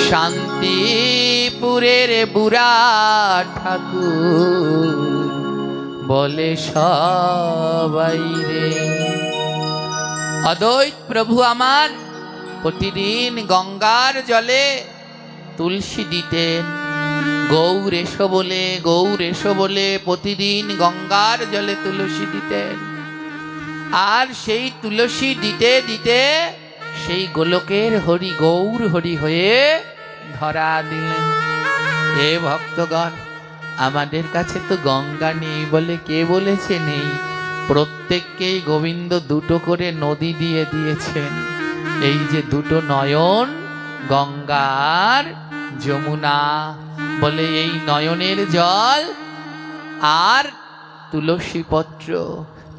শান্তিপুরের বুড়া ঠাকুর বলে সবাই রে, অদ্বৈত প্রভু আমার প্রতিদিন গঙ্গার জলে তুলসী দিতেন। গৌর এসো বলে প্রতিদিন গঙ্গার জলে তুলসী দিতেন। আর সেই তুলসী দিতে দিতে সেই গোলকের হরি গৌর হরি হয়ে ধরা দিলেন। হে ভক্তগণ, আমাদের কাছে তো গঙ্গা নেই বলে কে বলেছে নেই? প্রত্যেককেই গোবিন্দ দুটো করে নদী দিয়ে দিয়েছেন। এই যে দুটো নয়ন, গঙ্গার যমুনা, বলে এই নয়নের জল আর তুলসী পত্র।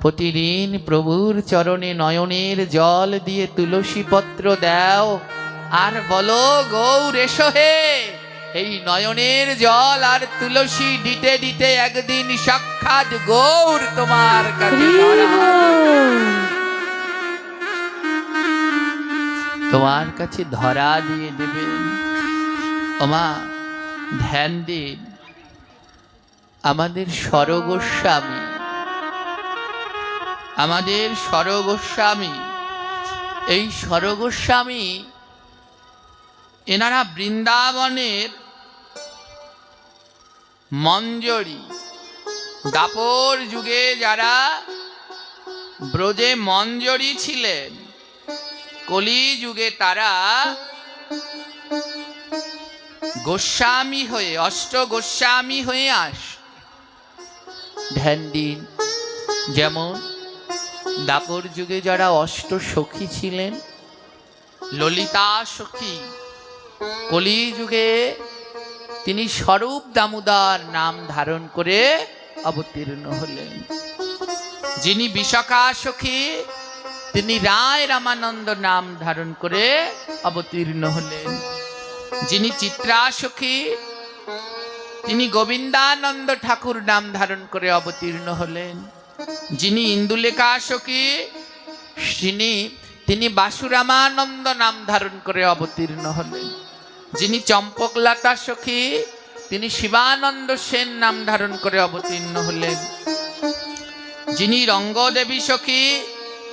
প্রতিদিন প্রভুর চরণে নয়নের জল দিয়ে তুলসী পত্র দাও আর বলো, গৌর এসো হে। এই নয়নের জল আর তুলসী দিতে দিতে একদিন সাক্ষাৎ গৌর তোমার কাছে তোমার কাছে ধরা দিয়ে দেবেন। ওমা ধ্যান দিন, আমাদের স্বরগোস্বামী, এই স্বরগোস্বামী এনারা বৃন্দাবনের মঞ্জরি, দাপর যুগে যারা ব্রজে মঞ্জরি ছিলেন, কলি যুগে তারা গোস্বামী হয়ে, অষ্ট গোস্বামী হয়ে ধ্যান দিন। যেমন দাপর যুগে যারা অষ্ট সখী ছিলেন, ললিতা সখী, কলি যুগে তিনি স্বরূপ দামোদর নাম ধারণ করে অবতীর্ণ হলেন। যিনি বিশাখা সখী, তিনি রায় রামানন্দ নাম ধারণ করে অবতীর্ণ হলেন। যিনি চিত্রা সখী, তিনি গোবিন্দানন্দ ঠাকুর নাম ধারণ করে অবতীর্ণ হলেন। যিনি ইন্দুলেখা সখী, তিনি বাসুরামানন্দ নাম ধারণ করে অবতীর্ণ হলেন। যিনি চম্পকলতা সখী, তিনি শিবানন্দ সেন নাম ধারণ করে অবতীর্ণ হলেন। যিনি রঙ্গদেবী সখী,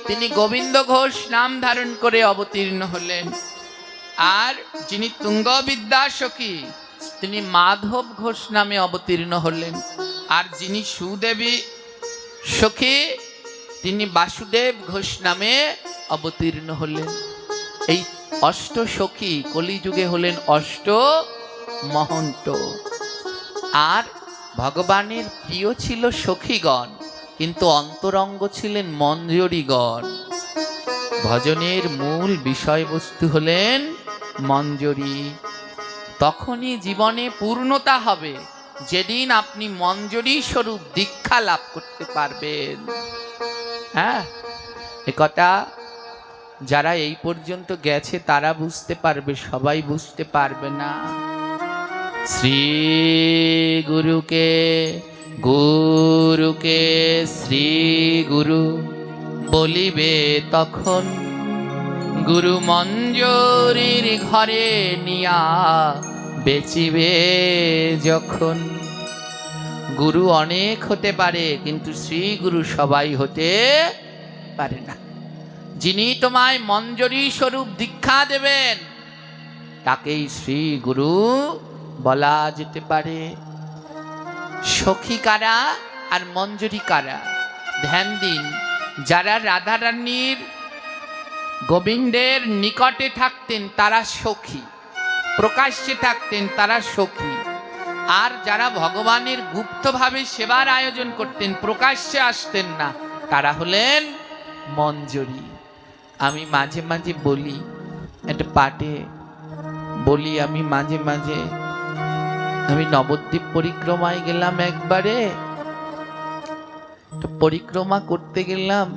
তিনি গোবিন্দ ঘোষ নাম ধারণ করে অবতীর্ণ হলেন। আর যিনি তুঙ্গবিদ্যা সখী, তিনি মাধব ঘোষ নামে অবতীর্ণ হলেন। আর যিনি সুদেবী সখী, তিনি বাসুদেব ঘোষ নামে অবতীর্ণ হলেন। এই অষ্ট সখী কলিযুগে হলেন অষ্ট মহন্ত। আর ভগবানের প্রিয় ছিল সখীগণ, কিন্তু অন্তরঙ্গ ছিলেন মঞ্জরীগণ। ভজনের মূল বিষয়বস্তু হলেন মঞ্জরী। তখনই জীবনে পূর্ণতা হবে যেদিন আপনি মঞ্জরী স্বরূপ দীক্ষা লাভ করতে পারবেন। হ্যাঁ, একথা যারা এই পর্যন্ত গেছে তারা বুঝতে পারবে, সবাই বুঝতে পারবে না। শ্রী গুরুকে শ্রী গুরু বলিবে তখন, গুরু মঞ্জরীর ঘরে নিয়া বেচিবে যখন। গুরু অনেক হতে পারে, কিন্তু শ্রী গুরু সবাই হতে পারে না। যিনি তোমায় মঞ্জরী স্বরূপ দীক্ষা দেবেন তাকেই শ্রী গুরু বলা যেতে পারে। সখী কারা আর মঞ্জরী কারা? ধ্যান দিন, যারা রাধারানীর গোবিন্দের নিকটে থাকতেন তারা সখী, প্রকাশ্যে থাকতেন তারা সখী। আর যারা ভগবানের গুপ্তভাবে সেবার আয়োজন করতেন, প্রকাশ্যে আসতেন না, তারা হলেন মঞ্জরী। আমি মাঝে মাঝে বলি, একটা পাঠে বলি, আমি মাঝে মাঝে আমি নবদ্বীপ পরিক্রমায় গেলাম একবারে। তো পরিক্রমা করতে গেলাম,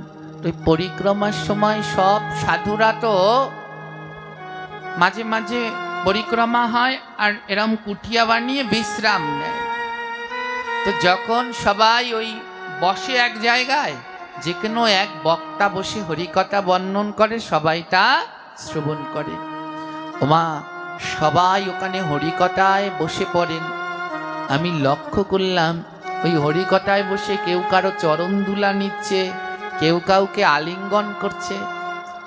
ওই পরিক্রমার সময় সব সাধুরা তো মাঝে মাঝে পরিক্রমা হয় আর এরম কুটিয়া বানিয়ে বিশ্রাম নেয়। তো যখন সবাই ওই বসে এক জায়গায়, যে কোনো এক বক্তা বসে হরিকথা বর্ণন করে, সবাই তা শ্রবণ করে। ওমা, সবাই ওখানে হরিকথায় বসে পড়েন। আমি লক্ষ্য করলাম ওই হরিকথায় বসে কেউ কারো চরণ দুলা নিচ্ছে, কেউ কাউকে আলিঙ্গন করছে,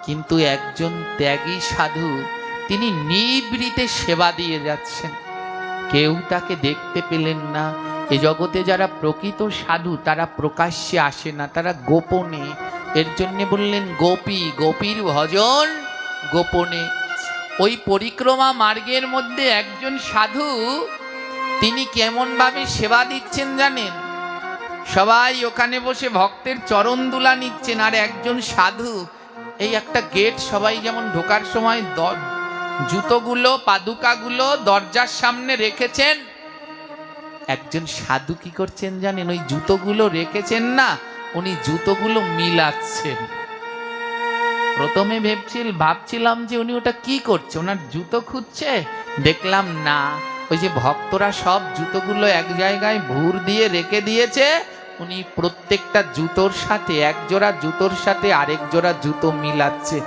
কিন্তু একজন ত্যাগী সাধু তিনি নিভৃতে সেবা দিয়ে যাচ্ছেন। কেউ তাকে দেখতে পেলেন না। এ জগতে যারা প্রকৃত সাধু তারা প্রকাশ্যে আসে না, তারা গোপনে। এর জন্যে বললেন গোপী, গোপীর ভজন গোপনে। ওই পরিক্রমা মার্গের মধ্যে একজন সাধু তিনি কেমন ভাবে সেবা দিচ্ছেন জানেন? সবাই ওখানে বসে ভক্তের চরণ দুলা নিচ্ছেন, আর একজন সাধু এই একটা গেট, সবাই যেমন ঢোকার সময় জুতোগুলো পাদুকাগুলো দরজার সামনে রেখেছেন, একজন সাধু কি করছেন জানেন? ওই জুতোগুলো রেখেছেন না, উনি জুতোগুলো মিলাচ্ছেন। প্রথমে ভাবছিলাম যে উনি ওটা কি করছে, ওনার জুতো খুঁজছে। দেখলাম না, ওই যে ভক্তরা সব জুতোগুলো এক জায়গায় ভুর দিয়ে রেখে দিয়েছে, উনি প্রত্যেকটা জুতোর সাথে, এক জোড়া জুতোর সাথে আরেক জোড়া জুতো মিলাচ্ছে,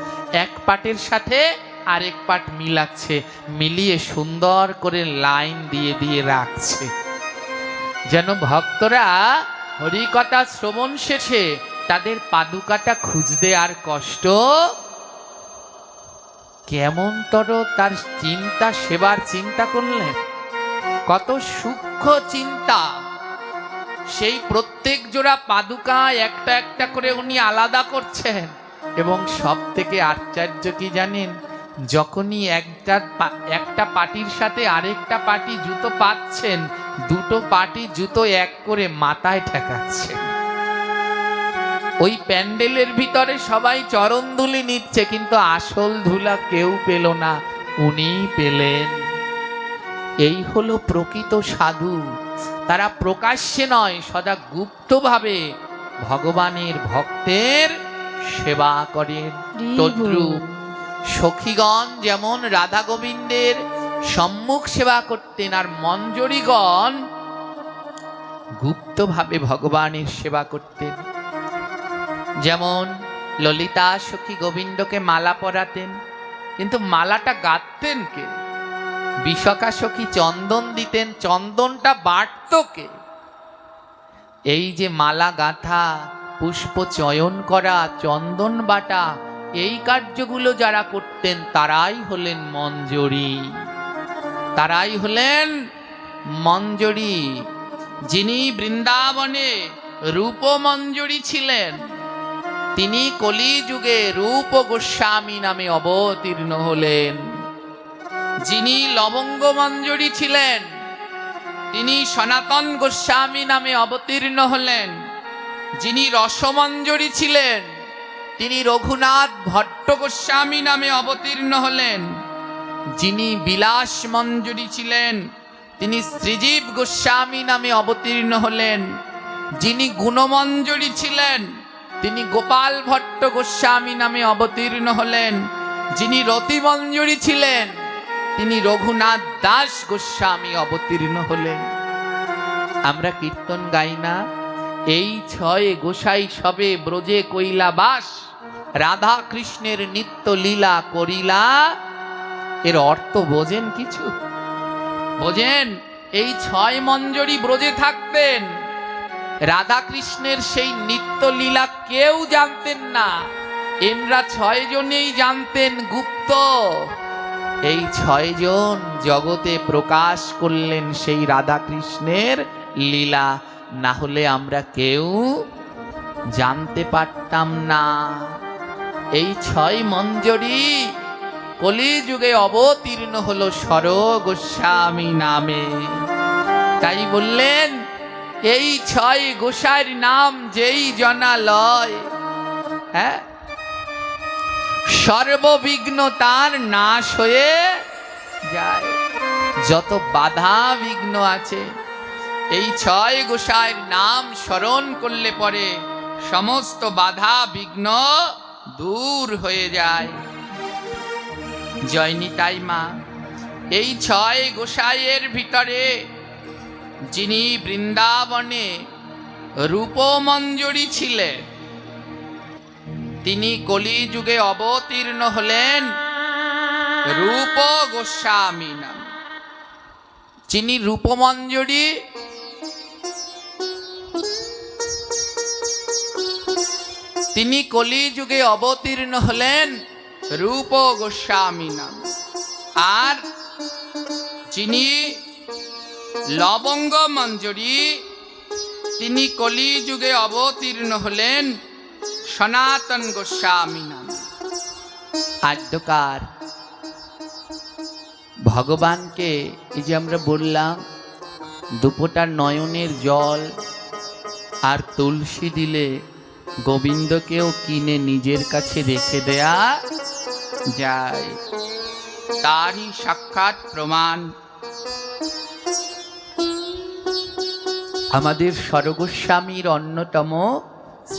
এক পাটের সাথে আরেক পাট মিলাচ্ছে, মিলিয়ে সুন্দর করে লাইন দিয়ে দিয়ে রাখছে, যেন ভক্তরা হরিকথা শ্রবণ শেষে তাদের পাদুকাটা খুঁজতে আর কষ্ট। কেমনতর তার চিন্তা, সেবার চিন্তা করলেন, কত সূক্ষ্ম চিন্তা। সেই প্রত্যেক জোড়া পাদুকা একটা একটা করে উনি আলাদা করছেন। এবং সব থেকে আশ্চর্য কি জানেন? যখনই একটা পাটির সাথে আরেকটা পাটি জুতো পাচ্ছেন, দুটো পাটি জুতো এক করে মাথায় ঠেকাচ্ছেন। ওই প্যান্ডেলের ভিতরে সবাই চরণ ধুলি নিচ্ছে, কিন্তু আসল ধুলা কেউ পেল না, উনি পেলেন। এই হলো প্রকৃত সাধু। তারা প্রকাশ্যে নয়, সদা গুপ্তভাবে ভগবানের ভক্তের সেবা করেন। তদ্রূপ সখীগণ যেমন রাধা গোবিন্দের সম্মুখ সেবা করতেন, আর মঞ্জরীগণ গুপ্তভাবে ভগবানের সেবা করতেন। যেমন ললিতা সখী গোবিন্দকে মালা পরাতেন, কিন্তু মালাটা গাঁথতেন কে? বিশাখা সখী চন্দন দিতেন, চন্দনটা বাটত কে? এই যে মালা গাঁথা, পুষ্প চয়ন করা, চন্দন বাটা, এই কার্যগুলো যারা করতেন তারাই হলেন মঞ্জরী, তারাই হলেন মঞ্জরী। যিনি বৃন্দাবনে রূপমঞ্জরী ছিলেন, তিনি কলিযুগে রূপ গোস্বামী নামে অবতীর্ণ হলেন। যিনি লবঙ্গ মঞ্জরী ছিলেন, তিনি সনাতন গোস্বামী নামে অবতীর্ণ হলেন। যিনি রসমঞ্জরী ছিলেন, তিনি রঘুনাথ ভট্ট গোস্বামী নামে অবতীর্ণ হলেন। যিনি বিলাস মঞ্জরী ছিলেন, তিনি শ্রীজীব গোস্বামী নামে অবতীর্ণ হলেন। যিনি গুণমঞ্জরী ছিলেন, তিনি গোপাল ভট্ট গোস্বামী নামে অবতীর্ণ হলেন। যিনি রতিমঞ্জরী ছিলেন, তিনি রঘুনাথ দাস গোস্বামী অবতীর্ণ হলেন। আমরা কীর্তন গাই না, এই ছয় গোসাই সবে ব্রজে কইলা বাস, রাধা কৃষ্ণের নিত্য লীলা করিলা। এর অর্থ বোঝেন কিছু? বোঝেন? এই ছয় মঞ্জরী ব্রজে থাকতেন, রাধা কৃষ্ণের সেই নিত্য লীলা কেউ জানতেন না, এনরা ছয় জনেই জানতেন গুপ্ত। এই ছয়জন জগতে প্রকাশ করলেন সেই রাধা কৃষ্ণের লীলা, না হলে আমরা কেউ জানতে পারতাম না। এই ছয় মঞ্জরী কলিযুগে অবতীর্ণ হলো সর গোস্বামী নামে। তাই বললেন, এই ছয় গোসাইর নাম যেই জনা লয়, হ্যাঁ, সর্ববিঘ্ন তার নাশ হয়ে যায়। যত বাধা বিঘ্ন আছে, এই ছয় গোসাইর নাম স্মরণ করলে পরে সমস্ত বাধা বিঘ্ন দূর হয়ে যায়। জয় নিতাই মা। এই ছয় গোসাইয়ের ভিতরে যিনি বৃন্দাবনে রূপমঞ্জরী ছিলেন, তিনি কলিযুগে অবতীর্ণ হলেন রূপ গোস্বামী নাম। যিনি রূপমঞ্জরি, তিনি কলিযুগে অবতীর্ণ হলেন রূপ গোস্বামী নাম। আর যিনি লবঙ্গ মঞ্জরি, তিনি কলিযুগে অবতীর্ণ হলেন সনাতন গোস্বামী নাম। আদ্যকার ভগবানকে এই যে আমরা বললাম দুপোটা নয়নের জল আর তুলসী দিলে গোবিন্দকেও কিনে নিজের কাছে রেখে দেয়া যায়, তারই সাক্ষাৎ প্রমাণ আমাদের স্বরগোস্বামীর অন্যতম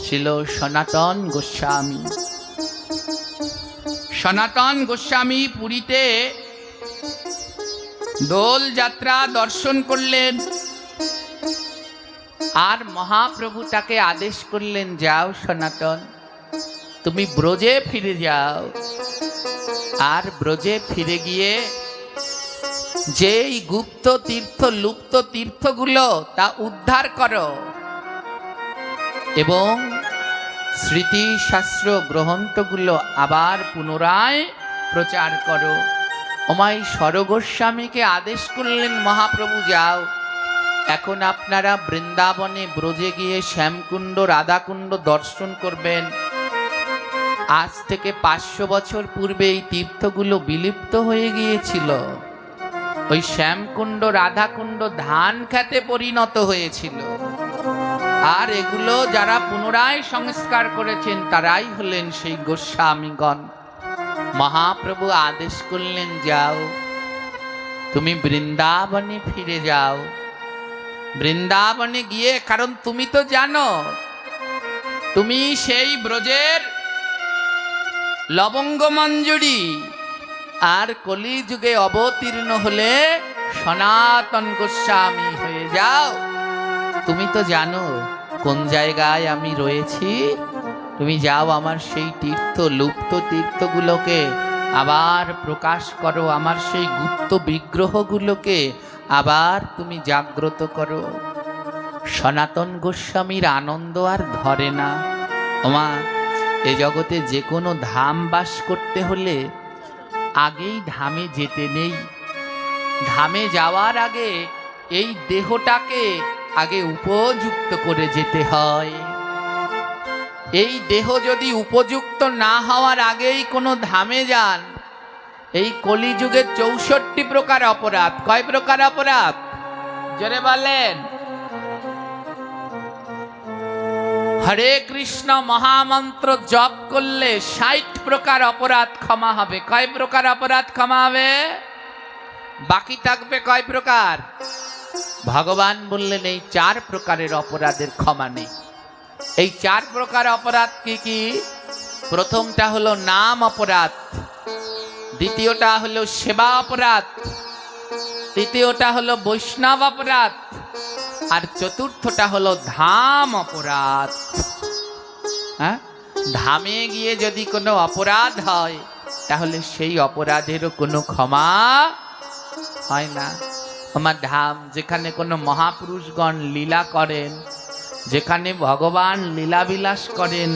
ছিল সনাতন গোস্বামী। সনাতন গোস্বামী পুরীতে দোল যাত্রা দর্শন করলেন, আর মহাপ্রভু তাকে আদেশ করলেন, যাও সনাতন, তুমি ব্রজে ফিরে যাও। আর ব্রজে ফিরে গিয়ে যেই গুপ্ত তীর্থ, লুপ্ত তীর্থগুলো তা উদ্ধার করো এবং স্মৃতিশাস্ত্র গ্রন্থগুলো আবার পুনরায় প্রচার করো। ওমাই স্বরগোস্বামীকে আদেশ করলেন মহাপ্রভু, যাও, এখন আপনারা বৃন্দাবনে ব্রজে গিয়ে শ্যামকুণ্ড, রাধাকুণ্ড দর্শন করবেন। আজ থেকে 500 বছর পূর্বে এই তীর্থগুলো বিলুপ্ত হয়ে গিয়েছিল। ওই শ্যামকুণ্ড, রাধাকুণ্ড ধান খেতে পরিণত হয়েছিল। আর এগুলো যারা পুনরায় সংস্কার করেছেন তারাই হলেন সেই গোস্বামীগণ। মহাপ্রভু আদেশ করলেন, যাও, তুমি বৃন্দাবনে ফিরে যাও। বৃন্দাবনে গিয়ে, কারণ তুমি তো জানো তুমি সেই ব্রজের লবঙ্গ মঞ্জরি, আর কলিযুগে অবতীর্ণ হলে সনাতন গোস্বামী হয়ে যাও। তুমি তো জানো কোন জায়গায় আমি রয়েছি। তুমি যাও, আমার সেই তীর্থ, লুপ্ত তীর্থগুলোকে আবার প্রকাশ করো, আমার সেই গুপ্ত বিগ্রহগুলোকে আবার তুমি জাগ্রত করো। সনাতন গোস্বামীর আনন্দ আর ধরে না। ওমা, এ জগতে যে কোনো ধাম বাস করতে হলে আগেই ধামে যেতে নেই। ধামে যাওয়ার আগে এই দেহটাকে আগে উপযুক্ত করে যেতে হয়। এই দেহ যদি উপযুক্ত না হওয়ার আগেই কোনো ধামে যান, এই কলিযুগে 64 প্রকার অপরাধ। কয় প্রকার অপরাধ? জোরে বলেন। হরে কৃষ্ণ মহামন্ত্র জপ করলে 60 প্রকার অপরাধ ক্ষমা হবে। কয় প্রকার অপরাধ ক্ষমা হবে? বাকি থাকবে কয় প্রকার? ভগবান বললেন এই 4 প্রকারের অপরাধের ক্ষমা নেই। এই 4 প্রকার অপরাধ কি কি? প্রথমটা হলো নাম অপরাধ, দ্বিতীয়টা হলো সেবা অপরাধ, তৃতীয়টা হলো বৈষ্ণব অপরাধ, আর চতুর্থটা হলো ধাম অপরাধ। হ্যাঁ, ধামে গিয়ে যদি কোনো অপরাধ হয় তাহলে সেই অপরাধেরও কোনো ক্ষমা হয় না। আমার ধাম, যেখানে কোনো মহাপুরুষগণ লীলা করেন, যেখানে ভগবান লীলাবিলাস করেন,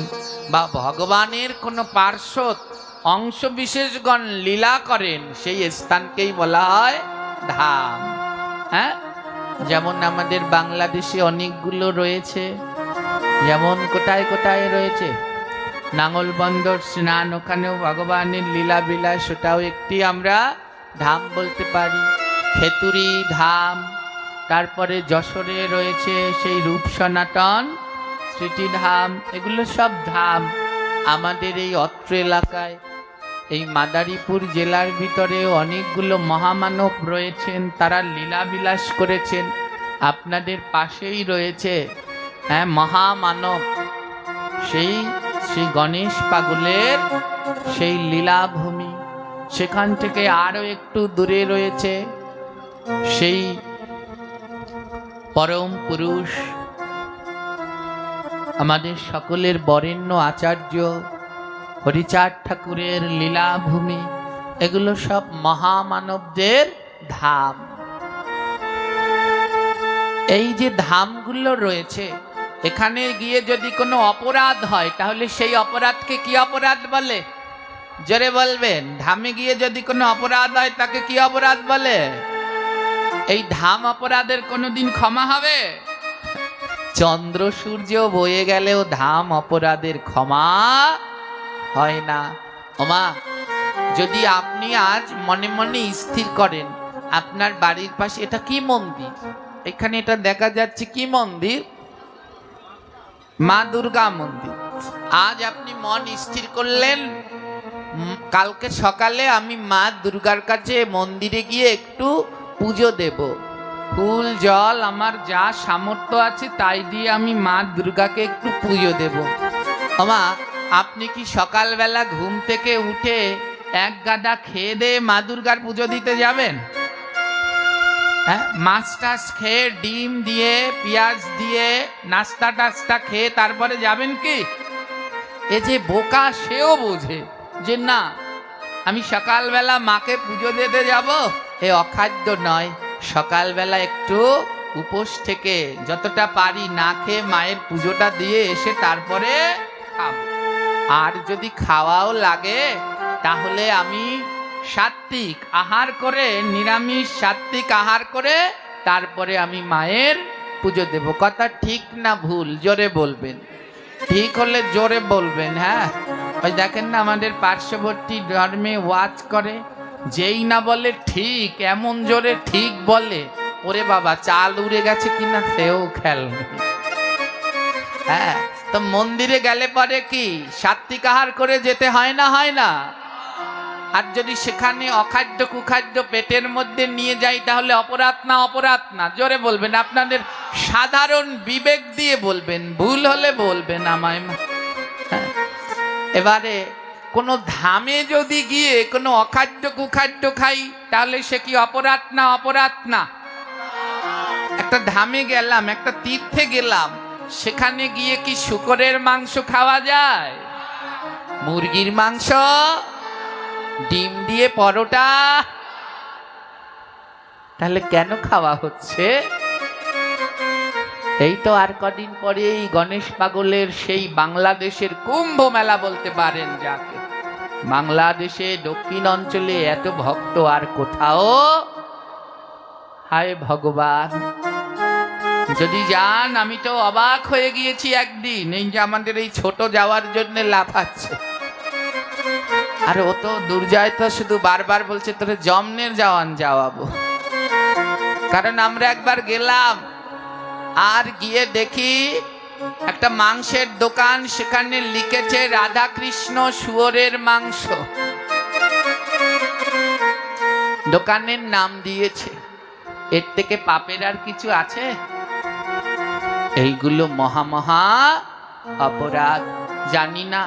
বা ভগবানের কোনো পার্শ্বদ অংশ বিশেষগণ লীলা করেন, সেই স্থানকেই বলা হয় ধাম। হ্যাঁ, যেমন আমাদের বাংলাদেশে অনেকগুলো রয়েছে, যেমন কোথায় কোথায় রয়েছে নাঙ্গলবন্দর স্নান, ওখানেও ভগবানের লীলা বিলাস, ওটাও একটি আমরা ধাম বলতে পারি। খেতুরি ধাম, তারপরে যশোরে রয়েছে সেই রূপ সনাতন স্মৃতিধাম, এগুলো সব ধাম। আমাদের এই অত্র এলাকায়, এই মাদারীপুর জেলার ভিতরে অনেকগুলো মহামানব রয়েছেন, তারা লীলাবিলাস করেছেন। আপনাদের পাশেই রয়েছে হ্যাঁ মহামানব, সেই শ্রী গণেশ পাগলের সেই লীলাভূমি। সেখান থেকে আরো একটু দূরে রয়েছে সেই পরম পুরুষ, আমাদের সকলের বরেণ্য আচার্য হরিচাঁদ ঠাকুরের লীলাভূমি। এগুলো সব মহামানবদের ধাম। এই যে ধামগুলো রয়েছে, এখানে গিয়ে যদি কোনো অপরাধ হয় তাহলে সেই অপরাধকে কি অপরাধ বলে? জোরে বলবেন। ধামে গিয়ে যদি কোনো অপরাধ হয় তাকে কি অপরাধ বলে? এই ধাম অপরাধের কোনোদিন ক্ষমা হবে? চন্দ্র সূর্য বয়ে গেলেও ধাম অপরাধের ক্ষমা হয় না। ওমা, যদি আপনি আজ মনে মনে স্থির করেন আপনার বাড়ির পাশে এটা কি মন্দির, এখানে এটা দেখা যাচ্ছে কি মন্দির? মা দুর্গা মন্দির। আজ আপনি মন স্থির করলেন কালকে সকালে আমি মা দুর্গার কাছে মন্দিরে গিয়ে একটু পুজো দেব, ফুল জল আমার যা সামর্থ্য আছে তাই দিয়ে আমি মা দুর্গাকে একটু পুজো দেব। আমা, আপনি কি সকালবেলা ঘুম থেকে উঠে এক গাদা খেয়ে দিয়ে মা দুর্গার পুজো দিতে যাবেন? হ্যাঁ, মাছ টাছ খেয়ে ডিম দিয়ে পেঁয়াজ দিয়ে নাস্তা টাস্তা খেয়ে তারপরে যাবেন কি? এ যে বোকা সেও বোঝে যে না, আমি সকালবেলা মাকে পুজো দিতে যাব, এ অখাদ্য নয়, সকালবেলা একটু উপোস থেকে যতটা পারি না খেয়ে মায়ের পুজোটা দিয়ে এসে তারপরে খাবো। আর যদি খাওয়াও লাগে তাহলে আমি সাত্ত্বিক আহার করে, নিরামিষ সাত্ত্বিক আহার করে তারপরে আমি মায়ের পুজো দেব। কথা ঠিক না ভুল? জোরে বলবেন। ঠিক হলে জোরে বলবেন। হ্যাঁ, ওই দেখেন না আমাদের পার্শ্ববর্তী ধর্মে ওয়াজ করে, যেই না বলে ঠিক এমন জোরে ঠিক বলে, ওরে বাবা চাল উড়ে গেছে কিনা সেও খেয়াল নেই। হ্যাঁ, তো মন্দিরে গেলে পরে কি সাত্ত্বিক আহার করে যেতে হয় না? হয় না? আর যদি সেখানে অখাদ্য কুখাদ্য পেটের মধ্যে নিয়ে যাই তাহলে অপরাধ না? অপরাধ না? জোরে বলবেন, আপনাদের সাধারণ বিবেক দিয়ে বলবেন, ভুল হলে বলবেন আমায়। এবারে কোনো ধামে যদি গিয়ে কোনো অখাদ্য কুখাদ্য খাই তাহলে সে কি অপরাধ না? অপরাধ না? একটা ধামে গেলাম, একটা তীর্থে গেলাম, সেখানে গিয়ে কি শূকরের মাংস খাওয়া যায়? মুরগির মাংস, ডিম দিয়ে পরোটা, তাহলে কেন খাওয়া হচ্ছে? এই তো আর কদিন পরেই গণেশ পাগলের সেই বাংলাদেশের কুম্ভ মেলা বলতে পারেন যাকে, বাংলাদেশে দক্ষিণ অঞ্চলে এত ভক্ত আর কোথাও। হায় ভগবান, যদি যান, আমি তো অবাক হয়ে গিয়েছি একদিন, এই যে আমাদের এই ছোট যাওয়ার জন্য লাফাচ্ছে, আর ও তো দুর্জয় তো শুধু বারবার বলছে তোরে জমনের যাওয়ান যাওয়াবো। কারণ আমরা একবার গেলাম, আর গিয়ে দেখি একটা মাংসের দোকান, সেখানে লিখেছে রাধা কৃষ্ণ শুয়োরের মাংস, দোকানের নাম দিয়েছে। এর থেকে পাপের আর কিছু আছে? এইগুলো মহা অপরাধ। জানি না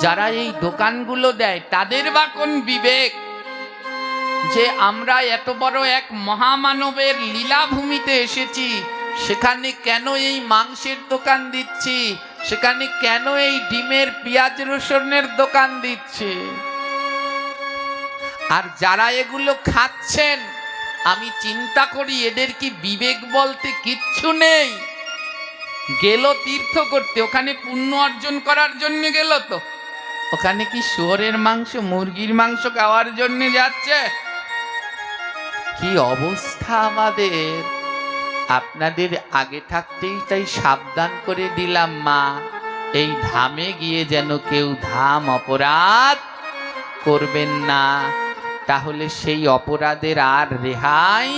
যারা এই দোকানগুলো দেয় তাদের বা কোন বিবেক যে আমরা এত বড় এক মহামানবের লীলাভূমিতে এসেছি, সেখানে কেন এই মাংসের দোকান দিচ্ছি, সেখানে কেন এই ডিমের পেঁয়াজ রসুনের দোকান দিচ্ছে। আর যারা এগুলো খাচ্ছেন আমি চিন্তা করি এদের কি বিবেক বলতে কিচ্ছু নেই? গেল তীর্থ করতে, ওখানে পুণ্য অর্জন করার জন্য গেল, তো ওখানে কি শুয়োরের মাংস মুরগির মাংস খাওয়ার জন্য যাচ্ছে? কি অবস্থা আমাদের! আপনাদের আগে থাকতেই তাই সাবধান করে দিলাম মা, এই ধামে গিয়ে যেন কেউ ধাম অপরাধ করবেন না, তাহলে সেই অপরাধের আর রেহাই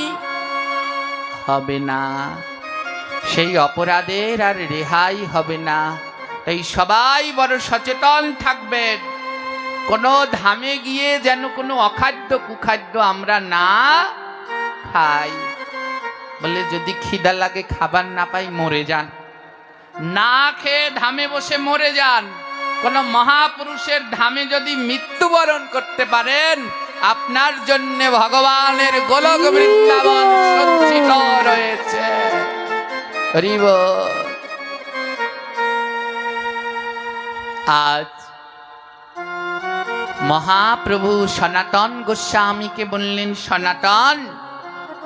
হবে না, সেই অপরাধের আর রেহাই হবে না। তাই সবাই বড় সচেতন থাকবেন, কোনো ধামে গিয়ে যেন কোনো অখাদ্য কুখাদ্য আমরা না খাই। বলে যদি খিদা লাগে খাবার না পাই মরে যান, না খেয়ে ধামে বসে মরে যান। কোন মহাপুরুষের ধামে যদি মৃত্যুবরণ করতে পারেন, আপনার জন্য ভগবানের গোলক বৃন্দাবন সজ্জিত রয়েছে। হরিব। আজ মহাপ্রভু সনাতন গোস্বামীকে বললেন, সনাতন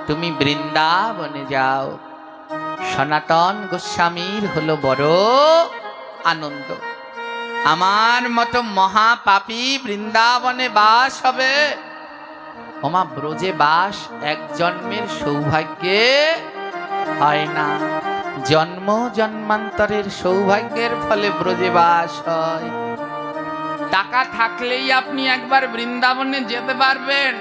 তুমি বৃন্দাবনে যাও। সনাতন গোস্বামীর হলো বড় আনন্দ, আমার মতো মহাপাপী বৃন্দাবনে বাস হবে। ওমা, ব্রজে বাস এক জন্মের সৌভাগ্যে হয় না, জন্ম জন্মান্তরের সৌভাগ্যের ফলে ব্রজে বাস হয়। টাকা থাকলেই আপনি একবার বৃন্দাবনে যেতে পারবেন,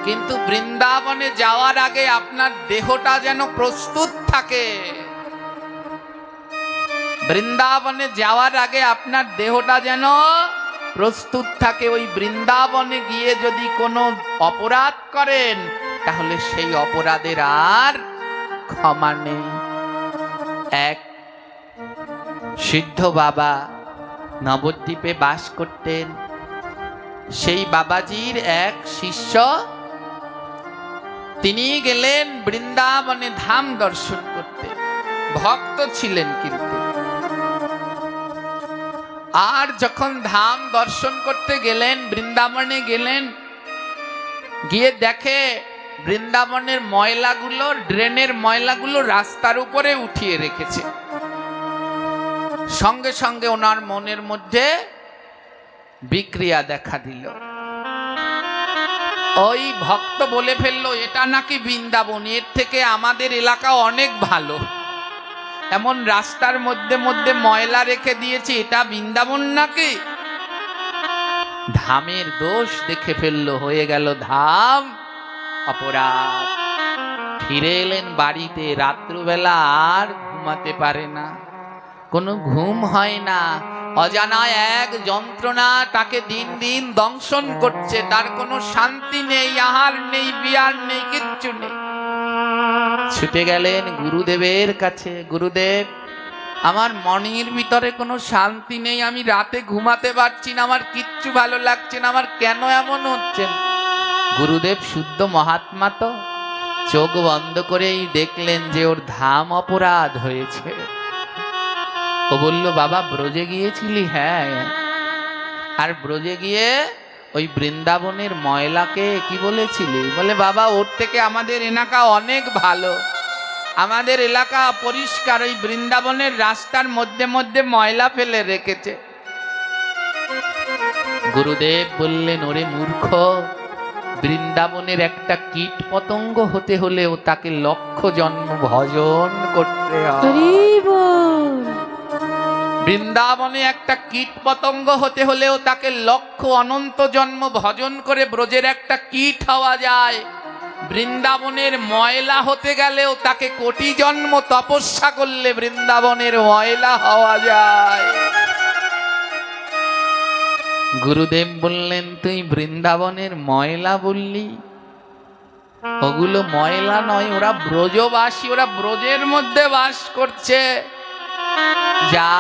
কিন্তু বৃন্দাবনে যাওয়ার আগে আপনার দেহটা যেন প্রস্তুত থাকে। বৃন্দাবনে যাওয়ার আগে আপনার দেহটা যেন প্রস্তুত থাকে। ওই বৃন্দাবনে গিয়ে যদি কোনো অপরাধ করেন, তাহলে সেই অপরাধের আর ক্ষমা নেই। এক সিদ্ধ বাবা নবদ্বীপে বাস করতেন। সেই বাবাজির এক শিষ্য, তিনি গেলেন বৃন্দাবনে ধাম দর্শন করতে। ভক্ত ছিলেন কিন্তু, আর যখন ধাম দর্শন করতে গেলেন, বৃন্দাবনে গেলেন, গিয়ে দেখে বৃন্দাবনের ময়লাগুলো, ড্রেনের ময়লাগুলো রাস্তার উপরে উঠিয়ে রেখেছে। সঙ্গে সঙ্গে ওনার মনের মধ্যে বিক্রিয়া দেখা দিল। ওই ভক্ত বলে ফেললো, এটা নাকি বৃন্দাবন, এর থেকে আমাদের এলাকা অনেক ভালো। এমন রাস্তার মধ্যে মধ্যে ময়লা রেখে দিয়েছে, এটা বৃন্দাবন নাকি? ধামের দোষ দেখে ফেললো, হয়ে গেল ধাম অপরাধ। ফিরে এলেন বাড়িতে। রাত্রিবেলা আর ঘুমাতে পারে না, কোনো ঘুম হয় না। অজানা এক যন্ত্রণা তাকে দিন দিন দংশন করছে। তার কোনো শান্তি নেই, আহার নেই, বিহার নেই, কিচ্ছু নেই। ছুটে গেলেন গুরুদেবের কাছে। গুরুদেব, আমার মনের ভিতরে কোনো শান্তি নেই, আমি রাতে ঘুমাতে পারছি না, আমার কিচ্ছু ভালো লাগছে না, আমার কেন এমন হচ্ছে? গুরুদেব শুদ্ধ মহাত্মা তো, চোখ বন্ধ করেই দেখলেন যে ওর ধাম অপরাধ হয়েছে। ও বলল, বাবা ব্রজে গিয়েছিলি? হ্যাঁ। আর ব্রজে গিয়ে ওই বৃন্দাবনের ময়লাকে কি বলেছিলি? বলে, বাবা ওর থেকে আমাদের এলাকা অনেক ভালো, আমাদের এলাকা পরিষ্কার। ওই বৃন্দাবনের রাস্তার মধ্যে মধ্যে ময়লা ফেলে রেখেছে। গুরুদেব বললেন, ওরে মূর্খ, বৃন্দাবনের একটা কীট পতঙ্গ হতে হলেও তাকে লক্ষ জন্ম ভজন করতে হয়। বৃন্দাবনে একটা কীট পতঙ্গ হতে হলেও তাকে লক্ষ অনন্ত জন্ম ভজন করে ব্রজের একটা কীট হওয়া যায়। বৃন্দাবনের ময়লা হতে গেলেও তাকে কোটি জন্ম তপস্যা করলে বৃন্দাবনের ময়লা হওয়া যায়। গুরুদেব বললেন, তুই বৃন্দাবনের ময়লা বললি, ওগুলো ময়লা নয়, ওরা ব্রজবাসী, ওরা ব্রজের মধ্যে বাস করছে। যা,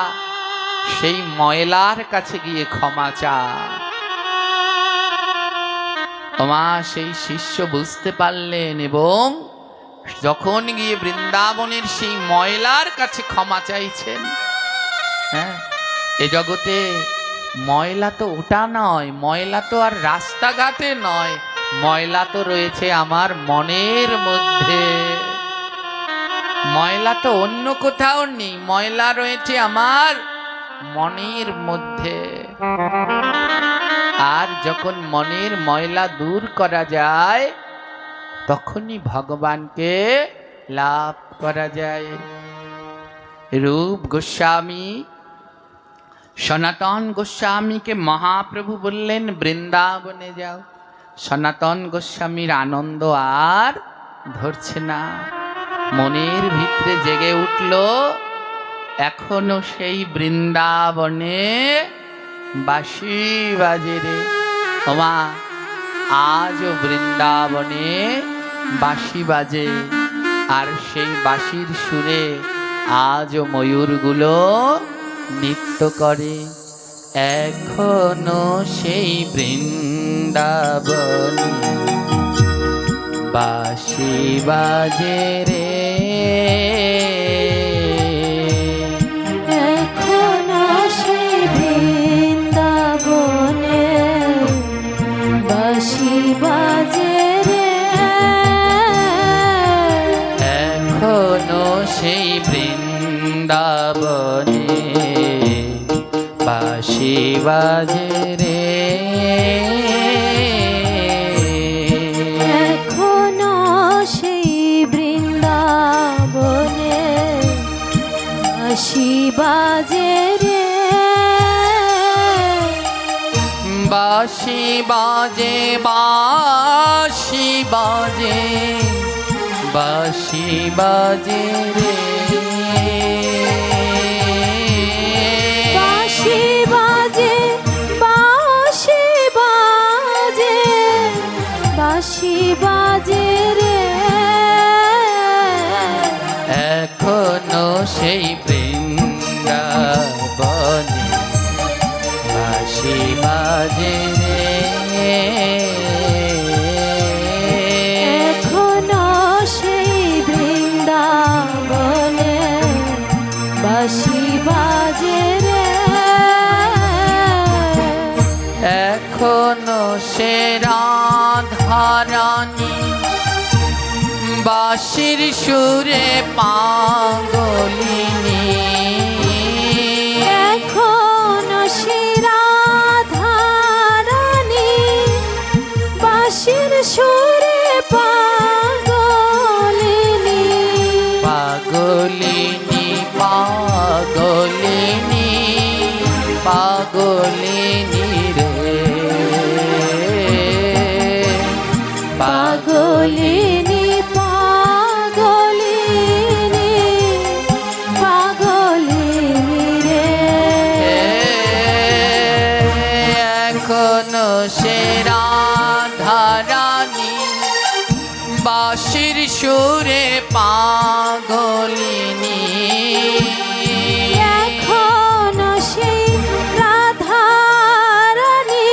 সেই ময়লার কাছে গিয়ে ক্ষমা চা। ক্ষমা সেই শিষ্য বুঝতে পারলেন, এবং যখন গিয়ে বৃন্দাবনের সেই ময়লার কাছে ক্ষমা চাইছেন। হ্যাঁ, এ জগতে ময়লা তো ওটা নয়, ময়লা তো আর রাস্তাঘাটে নয়, ময়লা তো রয়েছে আমার মনের মধ্যে। ময়লা তো অন্য কোথাও নেই, ময়লা রয়েছে আমার মনের মধ্যে। আর যখন মনের ময়লা দূর করা যায়, তখনই ভগবানকে লাভ করা যায়। রূপ গোস্বামী সনাতন গোস্বামীকে মহাপ্রভু বললেন, বৃন্দাবনে যাও। সনাতন গোস্বামীর আনন্দ আর ধরছে না, মনের ভিতরে জেগে উঠল, এখনো সেই বৃন্দাবনে বাঁশি বাজে রে। ওমা, আজও বৃন্দাবনে বাঁশি বাজে, আর সেই বাঁশির সুরে আজও ময়ূরগুলো নৃত্য করে। এখনো সেই বৃন্দাবনে বাঁশি বাজে রে, এখনো সেই বৃন্দাবনে বাজে রে এখনো সেই বৃন্দাবনে বাঁশি বাজে রে এখনো সেই বৃন্দাবনে বাঁশি বাজে রে বাঁশি বাজে বাঁশি বাজে বাঁশি বাজে রে বাঁশি বাজে বাঁশি বাজে বাঁশি বাজে রে এখনো সেই বৃন্দাবনে বাঁশি বাজে রে এখনো সেই বৃন্দাবনে বাঁশি বাজে রে এখনো সে রাধারানী বাঁশির সুরে পাগলিনী এখনো সেই রাধারানী বাঁশির সুরে পাগলিনী পাগলিনী পাগলিনী পাগলিনী রে পাগলিনী পাগলিনী পাগলিনী রে এখনো সে রাধারানী বাঁশির সুরে পাগলিনী এখনো সেই রাধারানী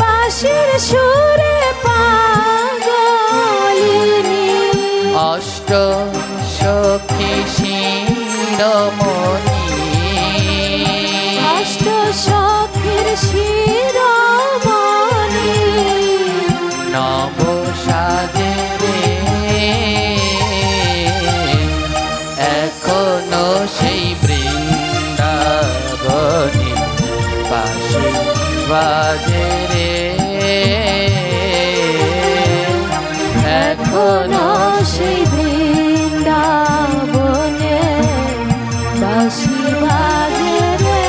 বাঁশির সুরে পাগলিনী অষ্ট সখী শিরোমণি অষ্ট সখীর শিরোমণি নব সাজে রে এখনো সেই বৃন্দাবনে বাঁশি বাজে রে এখনো সেই বৃন্দাবনে বাঁশি বাজে রে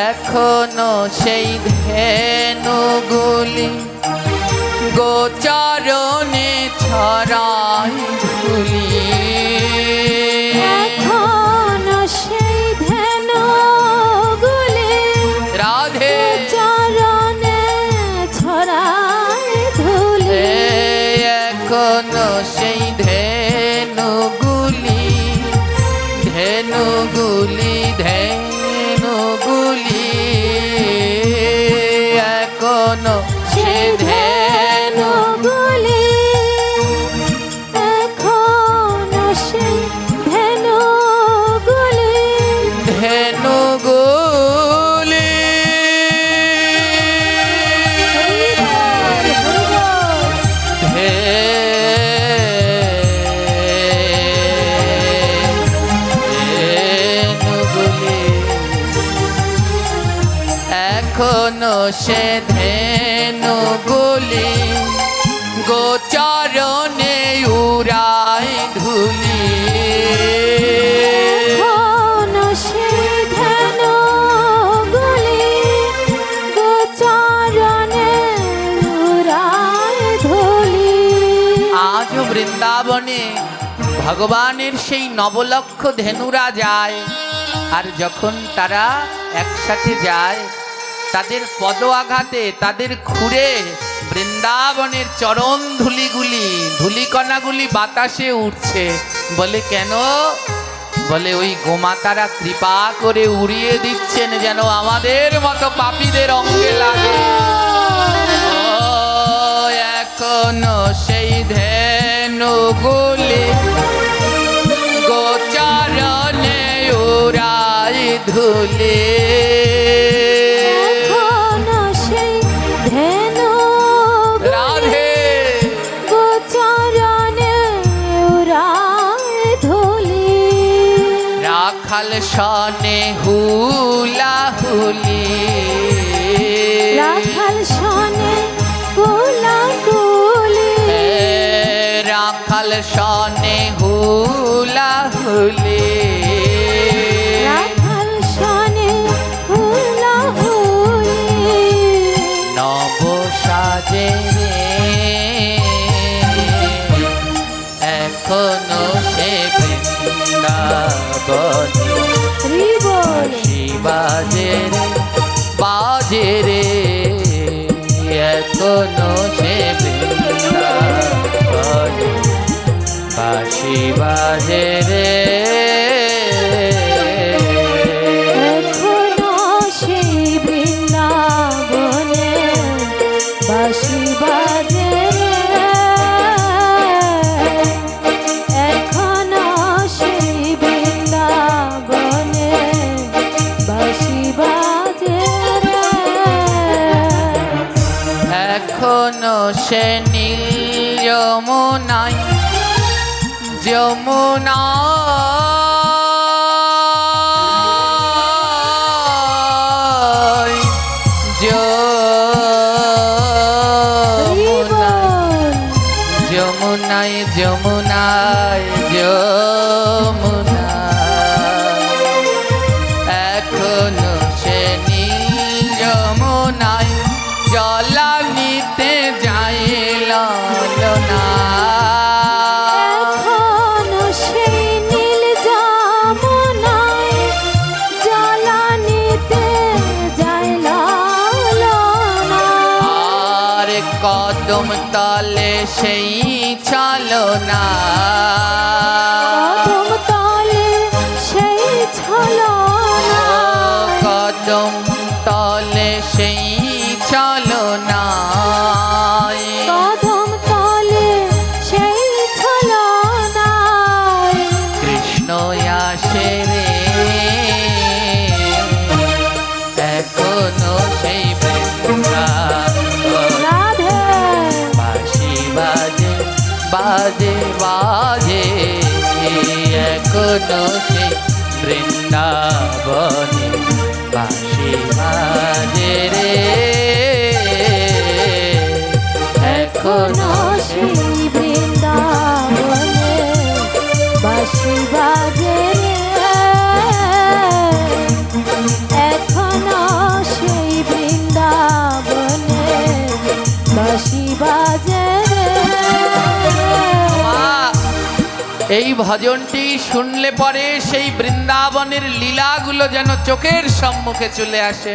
এখনো সেই ধেনুগুলি গোচারণে ছড়াই ধুলি এখনো সেই ধেনুগুলি রাধে চরণে ছড়ায় ধুলি এখনো সেই ধেনুগুলি ধেনুগুলি ধেনুগুলি এখনো সে ধেনুগুলি এখনো সেই ধেনুগুলি ধেনুগুলি ধেনুগুলি এখনো সে ধেনুগুলি গোচরণে উড়াই ধুলি এখনো সেই ধেনুগুলি গোচরণে উড়ায় ধুলি আজও বৃন্দাবনে ভগবানের সেই নবলক্ষ ধেনুরা যায় আর যখন তারা একসাথে যায় তাদের পদ আঘাতে তাদের খুঁড়ে বৃন্দাবনের চরণ ধুলিকণাগুলি বাতাসে উঠছে বলে কেন বলে ওই গোমাতারা কৃপা করে উড়িয়ে দিচ্ছেন যেন আমাদের মতো পাপীদের অঙ্গে লাগে ও এখনো সেই ধেনুগুলি গোচারণে উড়াই ধুলি এখনো সেই ধেনু রাধে গোচরণে উড়ায় ধুলি রাখাল সনে হুলা হুলি রাখাল শনে কুলা কুলি রাখাল সনে হুলা হুলি রাখাল শনে হুলা হুলি নব সাজে রে এখনো সে বৃন্দাবনে ত্রিবল বাজে রে বাজে রে এখনো সে বৃন্দাবনে বাঁশি বাজে রে এখনো সেই বৃন্দাবনে বাঁশি বাজে রে। এখনো সেই বৃন্দাবনে বাঁশি বাজে রে। এখনো সে নীল যমুনায় যমুনা যমুনায় যমুনায় যমুনায় এখনো সে নীল যমুনায় জলা নিতে যাইল না এখনো সেই নীল যমুনায় জ্বালানিতে যায় লালনা। আর কদম তলে সেই ছলনা কদম তলে সেই ছলনা। কদম তলে সেই ছলনা কদম তলে সেই ছলনা। কৃষ্ণ আসে রে এখনো সেই বৃন্দাবন রাধে বাঁশি বাজে বাজে বাজে এখনো সেই বৃন্দাবনে বাঁশি বাজে রে এখনো এখনো সেই বৃন্দাবনে বাঁশি বাজে রে। এখনো সেই বৃন্দাবনে বাঁশি বাজে রে। মা, এই ভজনটি শুনলে পরে সেই বৃন্দাবনের লীলাগুলো যেন চোখের সম্মুখে চলে আসে।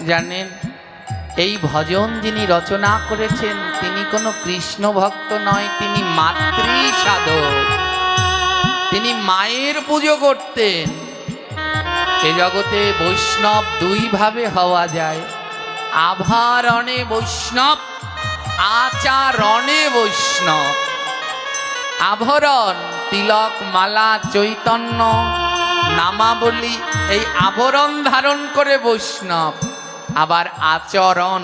জানেন, এই ভজন যিনি রচনা করেছেন তিনি কোনো কৃষ্ণ ভক্ত নয়, তিনি মাতৃ সাধক। তিনি মায়ের পুজো করতেন। এ জগতে বৈষ্ণব দুইভাবে হওয়া যায়, আভরণে বৈষ্ণব, আচারণে বৈষ্ণব। আভরণ তিলক মালা চৈতন্য নামাবলী এই আভরণ ধারণ করে বৈষ্ণব। আবার আচরণ,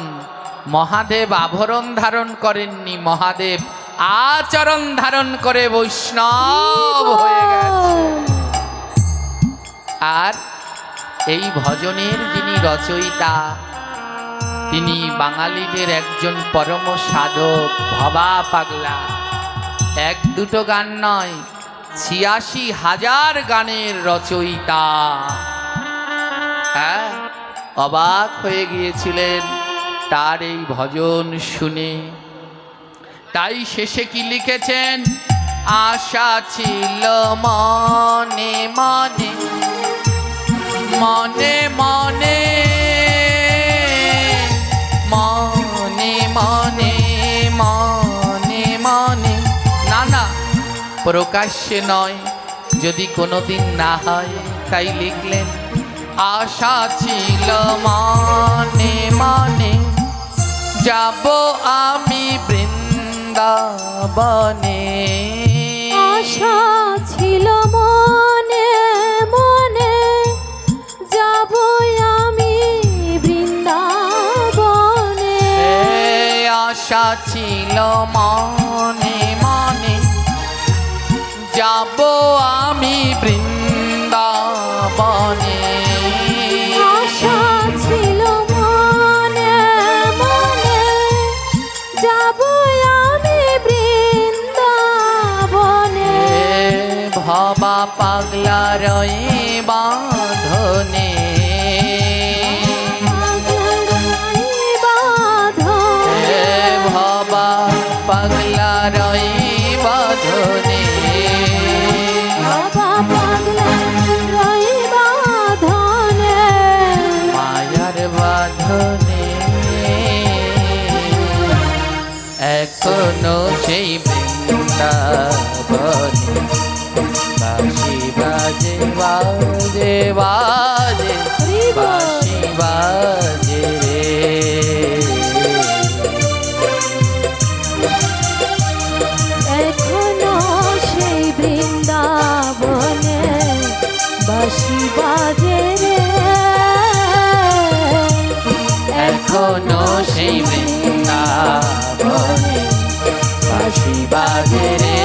মহাদেব আভরণ ধারণ করেননি, মহাদেব আচরণ ধারণ করে বৈষ্ণব হয়ে গেছে। আর এই ভজনের যিনি রচয়িতা তিনি বাঙালিদের একজন পরম সাধক, ভবা পাগলা। এক দুটো গান নয়, ৮৬,০০০ গানের রচয়িতা। হ্যাঁ, অবাক হয়ে গিয়েছিলেন তার এই ভজন শুনে। তাই শেষে কি লিখেছেন? আশা ছিল মনে মনে মনে মনে মনে মনে মনে মনে, না না, প্রকাশ্যে নয়, যদি কোনোদিন না হয় তাই লিখলেন আশা ছিল মনে মনে যাব আমি বৃন্দাবনে। আশা ছিল মনে মনে যাব আমি বৃন্দাবনে। আশা ছিল মনে মনে, যাব আমি বৃন্দাবনে। আশা ছিল মনে মনে, যাব আমি বৃন্দাবনে। ভবা পাগলা রয়ে বাঁধনে, ভবা পাগলা রয়ে বাঁধনে, মায়ার বাঁধনে। এখনো সেই বৃন্দাবনে বাঁশি বাজে বাজে বাজে, বাঁশি বাজে রে। এখনো সেই বৃন্দাবনে বাঁশি বাজে রে। এখনো সেই বৃন্দাবনে বাঁশি বাজে রে।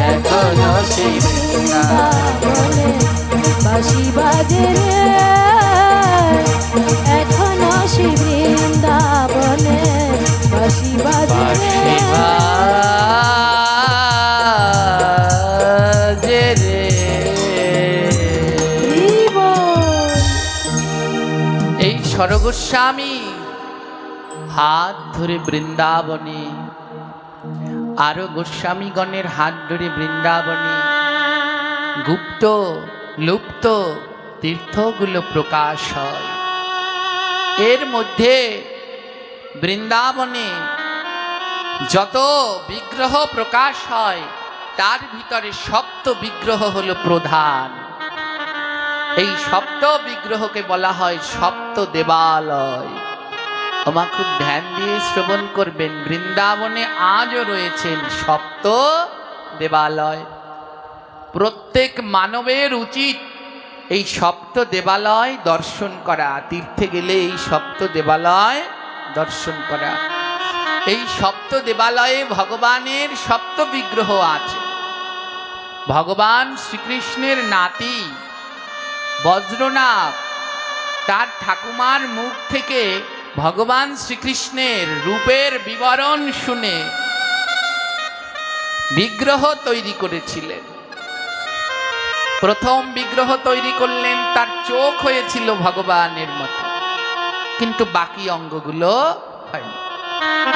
এখনো সেই বৃন্দাবনে বাঁশি বাজে রে। এখনো সেই বৃন্দাবনে বাঁশি বাজে রে। বাজে রে। এই স্বরগোস্বামী হাত ধরে বৃন্দাবনে, আরো গোস্বামীগণের হাত ধরে বৃন্দাবনে গুপ্ত লুপ্ত তীর্থগুলো প্রকাশ হয়। এর মধ্যে বৃন্দাবনে যত বিগ্রহ প্রকাশ হয় তার ভিতরে সপ্ত বিগ্রহ হলো প্রধান। এই সপ্ত বিগ্রহকে বলা হয় সপ্ত দেবালয়। আমা খুব ধ্যান দিয়ে শ্রবণ করবেন, বৃন্দাবনে আজও রয়েছেন সপ্ত দেবালয়। প্রত্যেক মানবের উচিত এই সপ্ত দেবালয় দর্শন করা, তীর্থে গেলে এই সপ্ত দেবালয় দর্শন করা। এই সপ্ত দেবালয়ে ভগবানের সপ্ত বিগ্রহ আছে। ভগবান শ্রীকৃষ্ণের নাতি বজ্রনাভ তার ঠাকুমার মুখ থেকে ভগবান শ্রীকৃষ্ণের রূপের বিবরণ শুনে বিগ্রহ তৈরি করেছিলেন। প্রথম বিগ্রহ তৈরি করলেন, তার চোখ হয়েছিল ভগবানের মতো, কিন্তু বাকি অঙ্গগুলো হয়নি।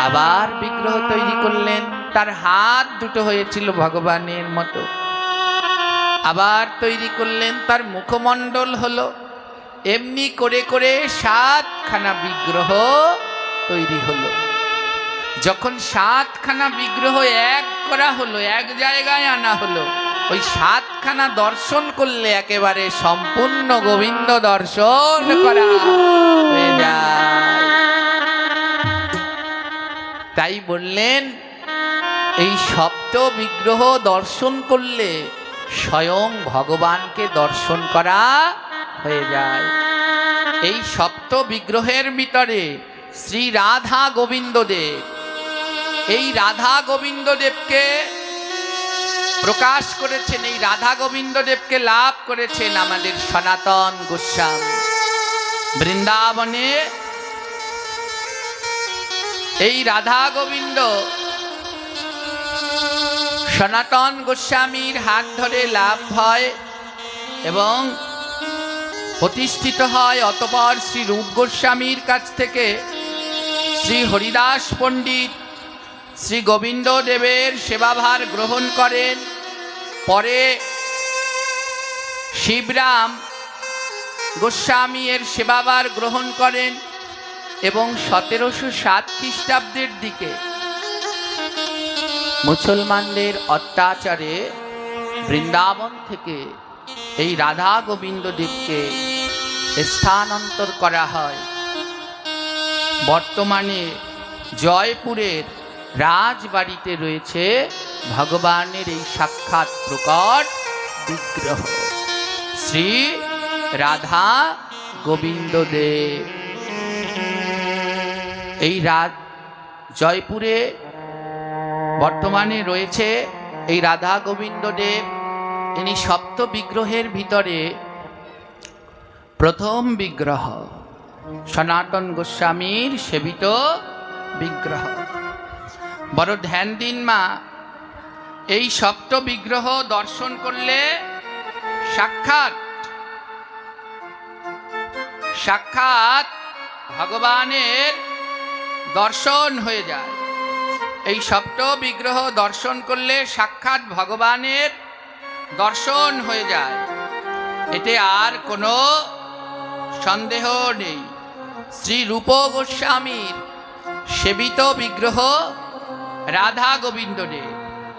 আবার বিগ্রহ তৈরি করলেন, তার হাত দুটো হয়েছিল ভগবানের মতো। আবার তৈরি করলেন, তার মুখমণ্ডল হলো। এমনি করে করে 7খানা বিগ্রহ তৈরি হলো। যখন 7খানা বিগ্রহ এক করা হলো, এক জায়গায় আনা হলো, ওই 7খানা দর্শন করলে একেবারে সম্পূর্ণ গোবিন্দ দর্শন করা হয়ে যায়। তাই বললেন এই সপ্ত বিগ্রহ দর্শন করলে স্বয়ং ভগবানকে দর্শন করা হয়ে যায়। এই সপ্ত বিগ্রহের ভিতরে শ্রী রাধা গোবিন্দ দেব, এই রাধা গোবিন্দ দেবকে প্রকাশ করেছেন, এই রাধা গোবিন্দ দেবকে লাভ করেছেন আমাদের সনাতন গোস্বামী। বৃন্দাবনে এই রাধা গোবিন্দ সনাতন গোস্বামীর হাত ধরে লাভ হয় এবং প্রতিষ্ঠিত হয়। অতঃপর শ্রী রূপ গোস্বামীর কাছ থেকে শ্রী হরিদাস পণ্ডিত শ্রী গোবিন্দ দেবের সেবাভার গ্রহণ করেন। পরে শিবরাম গোস্বামী এর সেবাভার গ্রহণ করেন এবং 1707 খ্রিস্টাব্দের দিকে মুসলমানদের অত্যাচারে বৃন্দাবন থেকে এই রাধা গোবিন্দ দেবকে স্থানান্তর করা হয়। বর্তমানে জয়পুরের রাজবাড়িতে রয়েছে ভগবানের এই সাক্ষাৎ প্রকট বিগ্রহ শ্রী রাধা গোবিন্দ দেব। এই জয়পুরে বর্তমানে রয়েছে এই রাধা গোবিন্দ দেব। ইনি সপ্ত বিগ্রহের ভিতরে প্রথম বিগ্রহ, সনাতন গোস্বামীর সেবিত বিগ্রহ। বড় ধ্যান দিন মা, এই সপ্ত বিগ্রহ দর্শন করলে সাক্ষাৎ ভগবানের দর্শন হয়ে যায়। এই সপ্ত বিগ্রহ দর্শন করলে সাক্ষাৎ ভগবানের দর্শন হয়ে যায়, এতে আর কোনো সন্দেহ নেই। শ্রী রূপ গোস্বামীর সেবিত বিগ্রহ রাধা গোবিন্দ দেব,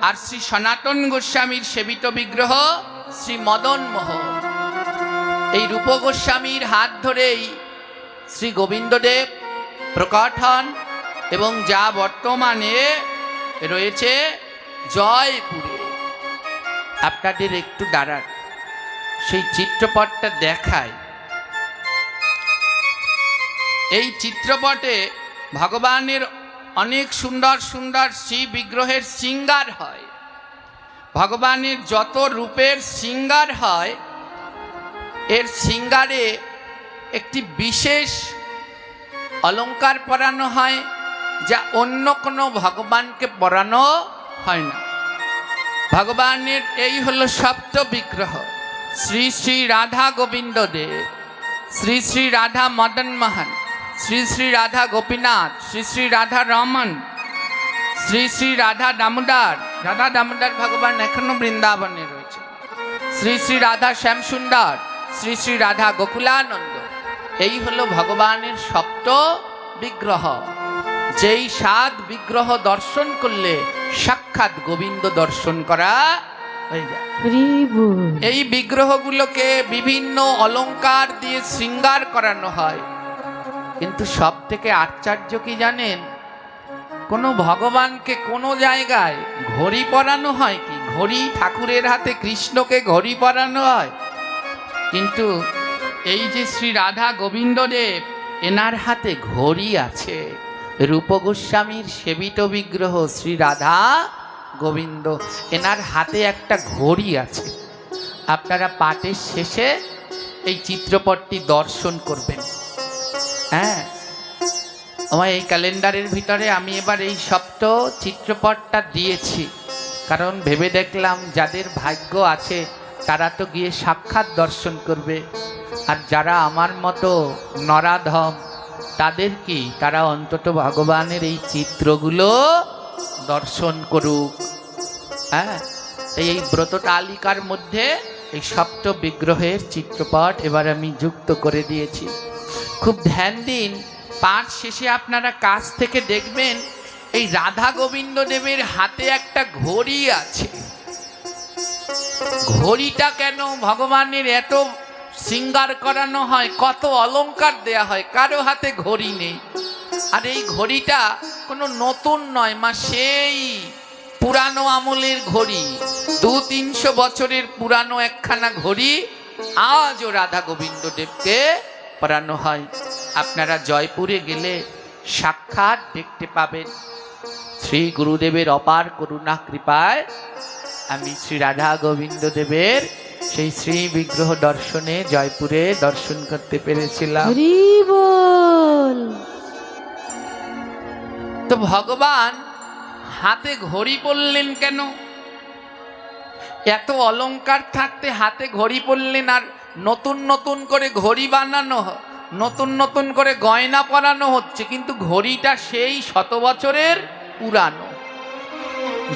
আর শ্রী সনাতন গোস্বামীর সেবিত বিগ্রহ শ্রী মদন মোহন। এই রূপ গোস্বামীর হাত ধরেই শ্রী গোবিন্দদেব প্রকট হন এবং যা বর্তমানে রয়েছে জয়পুরে। আপনাদের একটু দাঁড়ান, সেই চিত্রপটটা দেখায়। এই চিত্রপটে ভগবানের অনেক সুন্দর সুন্দর শ্রী বিগ্রহের শৃঙ্গার হয়। ভগবানের যত রূপের শৃঙ্গার হয়, এর শৃঙ্গারে একটি বিশেষ অলঙ্কার পরানো হয়, যা অন্য কোনো ভগবানকে পরানো হয় না। ভগবানের এই হলো সপ্ত বিগ্রহ। শ্রী শ্রী রাধা গোবিন্দ দেব, শ্রী শ্রী রাধা মদন মোহন, শ্রী শ্রী রাধা গোপীনাথ, শ্রী শ্রী রাধা রমন, শ্রী শ্রী রাধা দামোদর। রাধা দামোদর ভগবান এখনো বৃন্দাবনে রয়েছে। শ্রী শ্রী রাধা শ্যামসুন্দর, শ্রী শ্রী রাধা গোকুলানন্দ। এই হলো ভগবানের সপ্ত বিগ্রহ। যেই 7 বিগ্রহ দর্শন করলে সাক্ষাৎ গোবিন্দ দর্শন করা হয়ে যায়। এই বিগ্রহগুলোকে বিভিন্ন অলংকার দিয়ে শৃঙ্গার করানো হয়, কিন্তু সব থেকে আশ্চর্য কি জানেন? কোনো ভগবানকে কোনো জায়গায় ঘড়ি পরানো হয় কি? ঘড়ি ঠাকুরের হাতে, কৃষ্ণকে ঘড়ি পরানো হয়, কিন্তু এই যে শ্রী রাধা গোবিন্দ দেব, এনার হাতে ঘড়ি আছে। রূপ গোস্বামীর সেবিত বিগ্রহ শ্রী রাধা গোবিন্দ, এনার হাতে একটা ঘড়ি আছে। আপনারা পাঠের শেষে এই চিত্রপটটি দর্শন করবেন। হ্যাঁ, আমার এই ক্যালেন্ডারের ভিতরে আমি এবার এই সপ্ত চিত্রপটটা দিয়েছি, কারণ ভেবে দেখলাম যাদের ভাগ্য আছে তারা তো গিয়ে সাক্ষাৎ দর্শন করবে, আর যারা আমার মতো নরাধম তাদের কি, তারা অন্তত ভগবানের এই চিত্রগুলো দর্শন করুক। হ্যাঁ, এই ব্রত তালিকার মধ্যে এই সপ্ত বিগ্রহের চিত্রপট এবার আমি যুক্ত করে দিয়েছি। খুব ধ্যান দিন, পাঠ শেষে আপনারা কাছ থেকে দেখবেন এই রাধা গোবিন্দ দেবের হাতে একটা ঘড়ি আছে। ঘড়িটা কেন ভগবানের এত শৃঙ্গার করানো হয়, কত অলংকার দেয়া হয়, কারো হাতে ঘড়ি নেই। আর এই ঘড়িটা কোনো নতুন নয় মা, সেই পুরানো আমলের ঘড়ি, 200-300 বছরের পুরানো একখানা ঘড়ি আজও রাধা গোবিন্দ দেবকে পরানো হয়। আপনারা জয়পুরে গেলে সাক্ষাৎ দেখতে পাবেন। শ্রী গুরুদেবের অপার করুণা কৃপায় আমি শ্রী রাধা গোবিন্দ দেবের সেই শ্রী বিগ্রহ দর্শনে জয়পুরে দর্শন করতে পেরেছিলাম। তো ভগবান হাতে ঘড়ি পরলেন কেন? এত অলংকার থাকতে হাতে ঘড়ি পরলেন, আর নতুন নতুন করে ঘড়ি বানানো, নতুন নতুন করে গয়না পরানো হচ্ছে, কিন্তু ঘড়িটা সেই 100 বছরের পুরানো।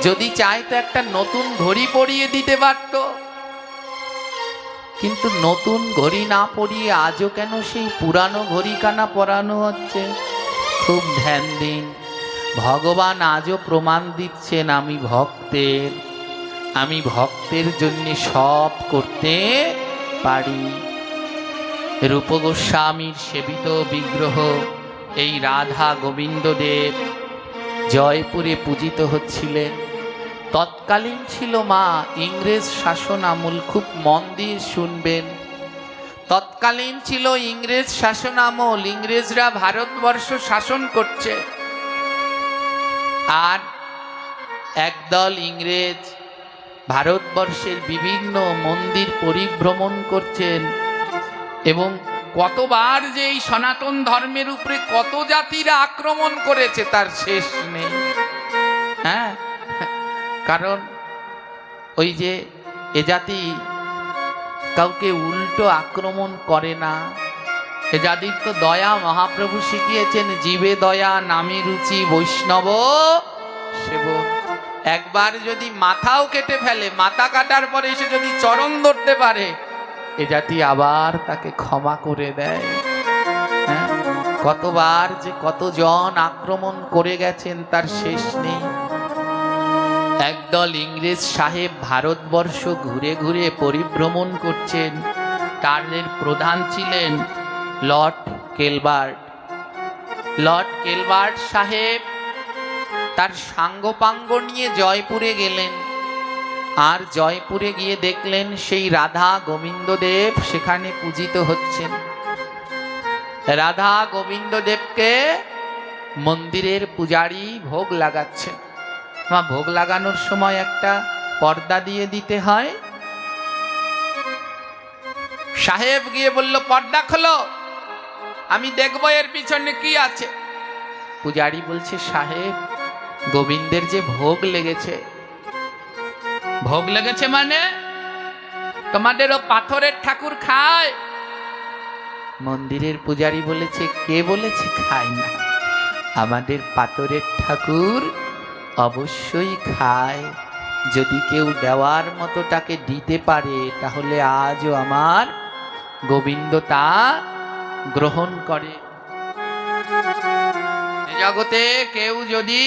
যদি চাইতো একটা নতুন ঘড়ি পরিয়ে দিতে পারত, কিন্তু নতুন ঘড়ি না পরিয়ে আজও কেন সেই পুরানো ঘড়ি কানা পরানো হচ্ছে? খুব ধ্যান দিন, ভগবান আজও প্রমাণ দিচ্ছেন আমি ভক্তের জন্য সব করতে পারি। রূপ গোস্বামীর সেবিত বিগ্রহ এই রাধা গোবিন্দ দেব জয়পুরে পূজিত হচ্ছিলেন। তৎকালীন ছিল মা ইংরেজ শাসন আমল, খুব মন দিয়ে শুনবেন। তৎকালীন ছিল ইংরেজ শাসন আমল, ইংরেজরা ভারতবর্ষ শাসন করছে। আর একদল ইংরেজ ভারতবর্ষের বিভিন্ন মন্দির পরিভ্রমণ করছেন এবং কতবার যে এই সনাতন ধর্মের উপরে কত জাতিরা আক্রমণ করেছে তার শেষ নেই। হ্যাঁ, কারণ ওই যে এ জাতি কাউকে উল্টো আক্রমণ করে না। এ জাতির তো দয়া মহাপ্রভু শিখিয়েছেন, জীবে দয়া নামে রুচি বৈষ্ণব সেবক। একবার যদি মাথাও কেটে ফেলে, মাথা কাটার পরে এসে যদি চরণ ধরতে পারে, এ জাতি আবার তাকে ক্ষমা করে দেয়। হ্যাঁ, কতবার যে কতজন আক্রমণ করে গেছেন তার শেষ নেই। একদল ইংরেজ সাহেব ভারতবর্ষ ঘুরে ঘুরে পরিভ্রমণ করছেন। তাদের প্রধান ছিলেন লর্ড কেলবার্ট। লর্ড কেলবার্ট সাহেব তার সাঙ্গপাঙ্গ নিয়ে জয়পুরে গেলেন। আর জয়পুরে গিয়ে দেখলেন সেই রাধা গোবিন্দদেব সেখানে পূজিত হচ্ছেন। রাধা গোবিন্দদেবকে মন্দিরের পূজারী ভোগ লাগাচ্ছেন। ভোগ লাগানোর সময় একটা পর্দা দিয়ে দিতে হয়। সাহেব গিয়ে বলল, পর্দা খোলো, আমি দেখবো এর পিছনে কি আছে। পূজারী বলছে, সাহেব গোবিন্দের যে ভোগ লেগেছে। ভোগ লেগেছে মানে? তোমাদেরও পাথরের ঠাকুর খায়? মন্দিরের পূজারী বলেছে, কে বলেছে খায় না? আমাদের পাথরের ঠাকুর অবশ্যই খায়। যদি কেউ দেওয়ার মতো তাকে দিতে পারে, তাহলে আজও আমার গোবিন্দ তা গ্রহণ করে। জগতে কেউ যদি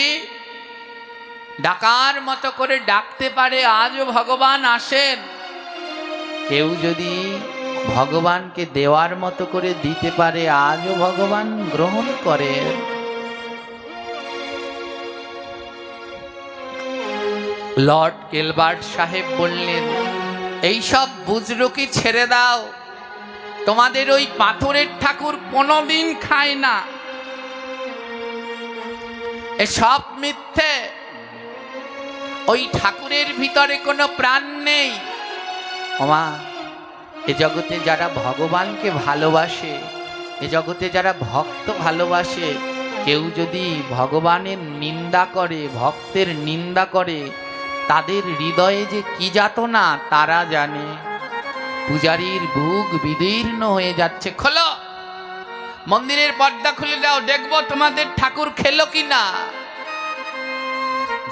ডাকার মতো করে ডাকতে পারে, আজও ভগবান আসেন। কেউ যদি ভগবানকে দেওয়ার মতো করে দিতে পারে, আজও ভগবান গ্রহণ করেন। লর্ড কেলবার্ট সাহেব বললেন, এইসব বুজরুকি ছেড়ে দাও, তোমাদের ওই পাথরের ঠাকুর কোনোদিন খায় না, এসব মিথ্যে। ওই ঠাকুরের ভিতরে কোনো প্রাণ নেই। ওমা, এ জগতে যারা ভগবানকে ভালোবাসে, এ জগতে যারা ভক্ত ভালোবাসে, কেউ যদি ভগবানের নিন্দা করে, ভক্তের নিন্দা করে, তাদের হৃদয়ে যে কি যাতনা তারা জানে। পূজারীর বুক বিদীর্ণ হয়ে যাচ্ছে। খোলো, মন্দিরের পর্দা খুলে দাও, দেখবো তোমাদের ঠাকুর খেলো কিনা।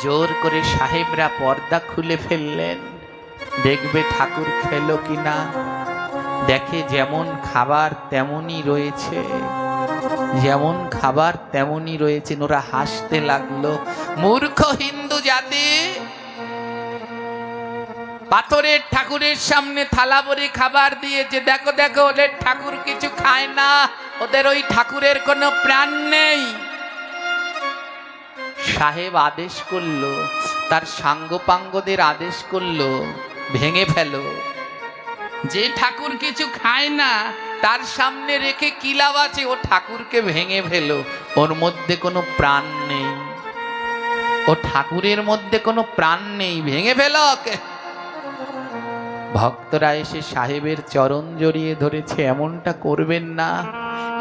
জোর করে সাহেবরা পর্দা খুলে ফেললেন, দেখবে ঠাকুর খেলো কিনা। দেখে যেমন খাবার তেমনই রয়েছে, যেমন খাবার তেমনই রয়েছে। ওরা হাসতে লাগলো, মূর্খ হিন্দু জাতি, পাথরের ঠাকুরের সামনে থালা ভরে খাবার দিয়েছে, দেখো দেখো ওদের ঠাকুর কিছু খায় না, ওদের ওই ঠাকুরের কোনো প্রাণ নেই। সাহেব আদেশ করলো, তার সাঙ্গপাঙ্গদের আদেশ করলো, ভেঙে ফেলো। যে ঠাকুর কিছু খায় না তার সামনে রেখে কি লাভ আছে? ও ঠাকুরকে ভেঙে ফেলো, ওর মধ্যে কোনো প্রাণ নেই, ও ঠাকুরের মধ্যে কোনো প্রাণ নেই, ভেঙে ফেলো ওকে। ভক্তরা এসে সাহেবের চরণ জড়িয়ে ধরেছে, এমনটা করবেন না,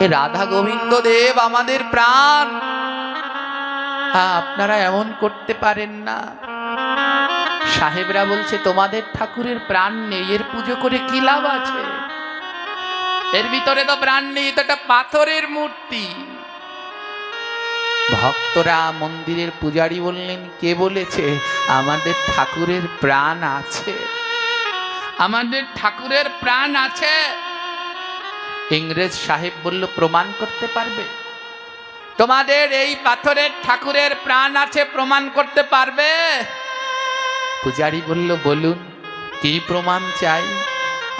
এ রাধা গোবিন্দ দেব আমাদের প্রাণ, আপনারা এমন করতে পারেন না। সাহেবরা বলছে, তোমাদের ঠাকুরের প্রাণ নেই, এর পুজো করে কি লাভ আছে? এর ভিতরে তো প্রাণ নেই, তো একটা পাথরের মূর্তি। ভক্তরা মন্দিরের পূজারী বললেন, কে বলেছে আমাদের ঠাকুরের প্রাণ আছে? আমাদের ঠাকুরের প্রাণ আছে। ইংরেজ সাহেব বলল, প্রমাণ করতে পারবে? তোমাদের এই পাথরের ঠাকুরের প্রাণ আছে, প্রমাণ করতে পারবে? পূজারী বলল, বলুন কি প্রমাণ চাই?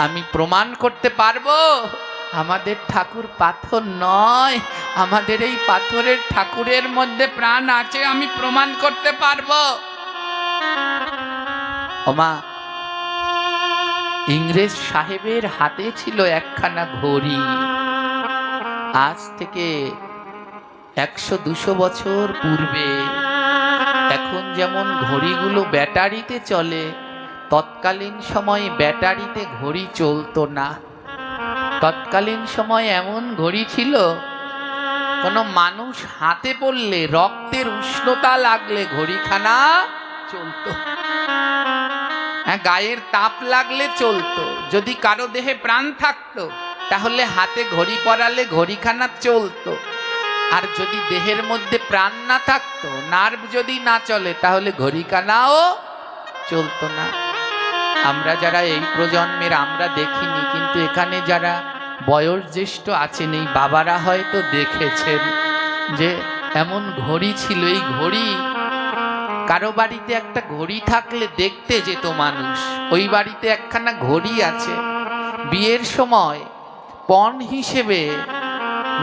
আমি প্রমাণ করতে পারবো আমাদের ঠাকুর পাথর নয়, আমাদের এই পাথরের ঠাকুরের মধ্যে প্রাণ আছে, আমি প্রমাণ করতে পারবো। ওমা, ইংরেজ সাহেবের হাতে ছিল একখানা ঘড়ি। আজ থেকে 100-200 বছর পূর্বে এখন যেমন ঘড়িগুলো ব্যাটারিতে চলে, তৎকালীন সময়ে ব্যাটারিতে ঘড়ি চলতো না। তৎকালীন সময় এমন ঘড়ি ছিল, কোনো মানুষ হাতে পড়লে রক্তের উষ্ণতা লাগলে ঘড়িখানা চলতো, গায়ের তাপ লাগলে চলতো। যদি কারো দেহে প্রাণ থাকতো তাহলে হাতে ঘড়ি পরালে ঘড়িখানা চলতো। আর যদি দেহের মধ্যে প্রাণ না থাকতো, নার্ভ যদি না চলে, তাহলে ঘড়িখানাও চলতো না। আমরা যারা এই প্রজন্মের আমরা দেখিনি, কিন্তু এখানে যারা বয়োজ্যেষ্ঠ আছেন, এই বাবারা হয়তো দেখেছেন যে এমন ঘড়ি ছিল। এই ঘড়ি কারো বাড়িতে একটা ঘড়ি থাকলে দেখতে যেত মানুষ, ওই বাড়িতে একখানা ঘড়ি আছে। বিয়ের সময় পণ হিসেবে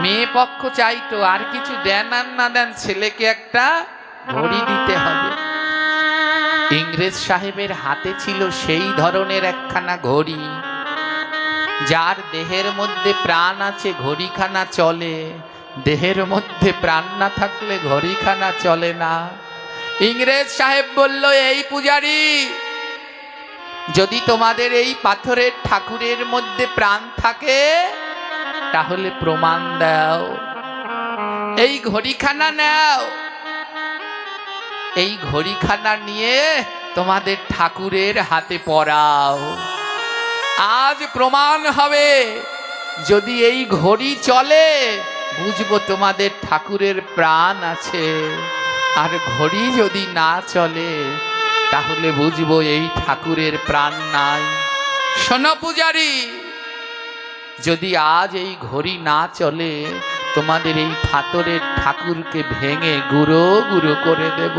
মেয়ে পক্ষ চাইতো, আর কিছু দেন আর না দেন, ছেলেকে একটা ঘড়ি দিতে হবে। ইংরেজ সাহেবের হাতে ছিল সেই ধরনের একখানা ঘড়ি। যার দেহের মধ্যে প্রাণ আছে ঘড়িখানা চলে, দেহের মধ্যে প্রাণ না থাকলে ঘড়িখানা চলে না। ইংরেজ সাহেব বলল, এই পূজারি, যদি তোমাদের এই পাথরের ঠাকুরের মধ্যে প্রাণ থাকে তাহলে প্রমাণ দাও, এই ঘড়িখানা নাও, এই ঘড়িখানা নিয়ে তোমাদের ঠাকুরের হাতে পরাও। আজ প্রমাণ হবে, যদি এই ঘড়ি চলে বুঝবো তোমাদের ঠাকুরের প্রাণ আছে, আর ঘড়ি যদি না চলে তাহলে বুঝবো এই ঠাকুরের প্রাণ নাই। শোনো পূজারি, যদি আজ এই ঘড়ি না চলে তোমাদের এই পাথরের ঠাকুরকে ভেঙে গুঁড়ো গুঁড়ো করে দেব।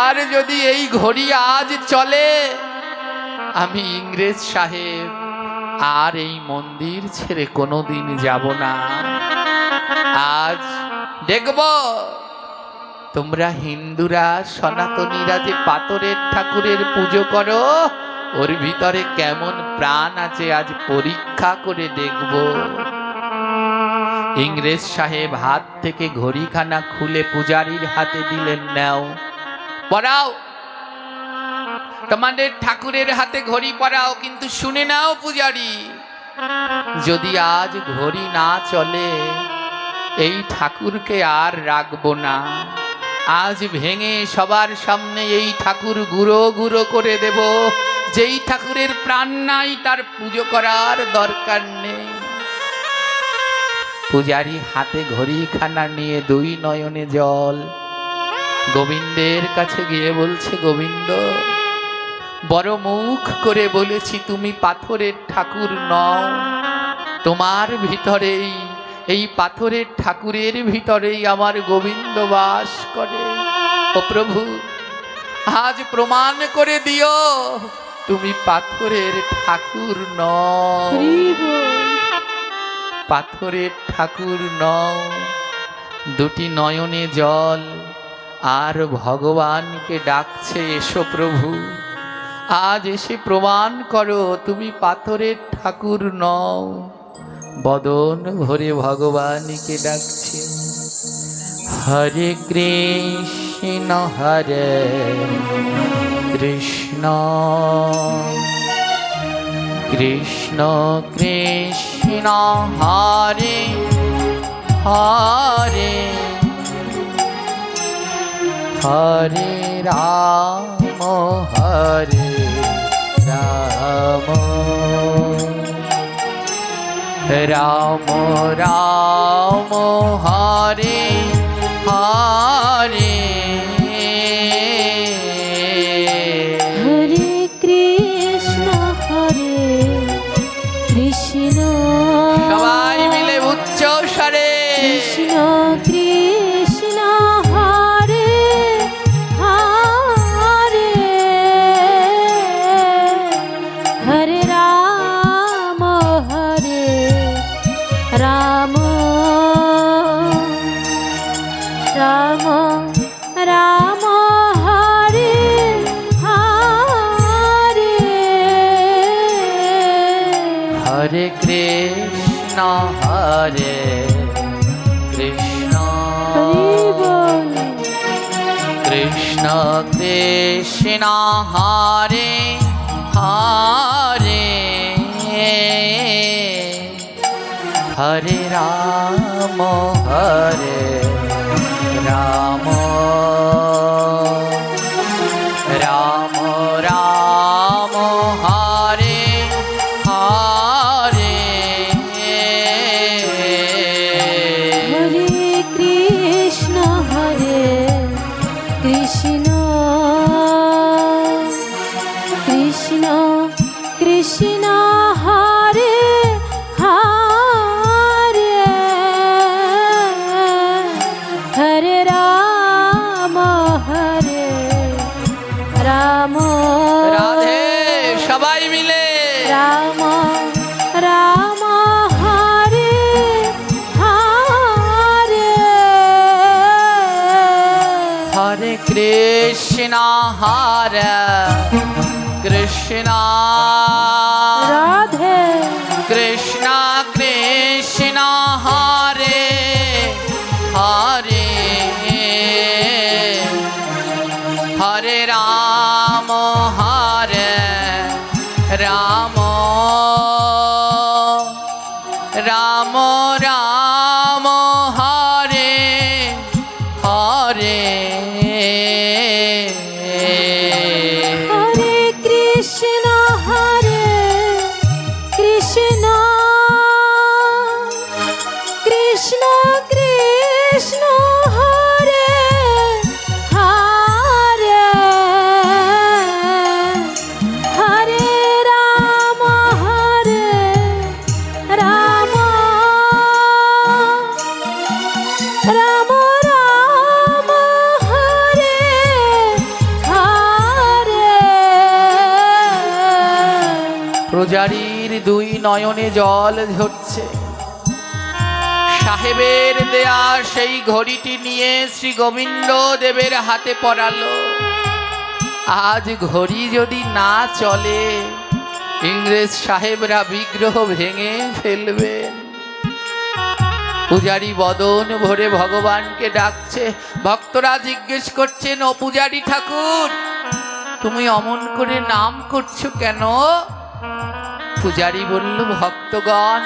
আর যদি এই ঘড়ি আজ চলে, আমি ইংরেজ সাহেব আর এই মন্দির ছেড়ে কোনোদিন যাব না। আজ দেখব তোমরা হিন্দুরা, সনাতনীরা যে পাথরের ঠাকুরের পুজো করো, ওর ভিতরে কেমন প্রাণ আছে আজ পরীক্ষা করে দেখব। ইংরেজ সাহেব হাত থেকে ঘড়িখানা খুলে পূজারীর হাতে দিলেন, নাও পরাও, তোমাদের ঠাকুরের হাতে ঘড়ি পরাও। কিন্তু শুনে নাও পূজারী, যদি আজ ঘড়ি না চলে এই ঠাকুরকে আর রাখবো না। আজ ভেঙে সবার সামনে এই ঠাকুর গুঁড়ো গুঁড়ো করে দেব। যেই ঠাকুরের প্রাণ নাই তার পুজো করার দরকার নেই। পূজারী হাতে ঘড়িখানা নিয়ে দুই নয়নে জল গোবিন্দের কাছে গিয়ে বলছে, গোবিন্দ, বড় মুখ করে বলেছি তুমি পাথরের ঠাকুর নও, তোমার ভিতরেই, এই পাথরের ঠাকুরের ভিতরেই আমার গোবিন্দ বাস করে। ও প্রভু, আজ প্রমাণ করে দিও তুমি পাথরের ঠাকুর নও, পাথরের ঠাকুর নও। দুটি নয়নে জল আর ভগবানকে ডাকছে, এসো প্রভু, আজ এসে প্রমাণ করো তুমি পাথরের ঠাকুর নও। বদন ভরে ভগবানকে ডাকছে, হরে কৃষ্ণ হরে কৃষ্ণ কৃষ্ণ কৃষ্ণ হরে হরে হরে রাম হরে রাম রাম রাম হরে হরে হরে কৃষ্ণ কৃষ্ণ, সবাই মিলে উচ্চ স্বরে কৃষ্ণ কৃষ্ণ হরে হরে হরে রাম রাম রাম রাম হরে হরে কৃষ্ণ হরে হরে হরে রাম রাম রাম রাম হরে হরে হরে কৃষ্ণ কৃষ্ণ কৃষ্ণ হরে হরে হরে রাম রাধে সবাই মিলে রাম রাম হরে হরে হরে কৃষ্ণ হরে কৃষ্ণ রাধে কৃষ্ণ কৃষ্ণ হরে হরে হরে রাম রাম রাম রাম হরে হরে হরে কৃষ্ণ কৃষ্ণ কৃষ্ণ কৃষ্ণ হরে হরে হরে রাম রাম রাম রাম হরে হরে প্রজারীর দুই নয়নে জল ঝরছে। সাহেবের দেয়া সেই ঘড়িটি নিয়ে শ্রী গোবিন্দ দেবের হাতে পড়ালো। আজ ঘড়ি যদি না চলে, ইংরেজ সাহেবরা বিগ্রহ ভেঙে ফেলবেন। পূজারী বদন ভরে ভগবানকে ডাকছে। ভক্তরা জিজ্ঞেস করছেন, ও পূজারী ঠাকুর, তুমি অমন করে নাম করছো কেন? পূজারী বলল, ভক্তগণ,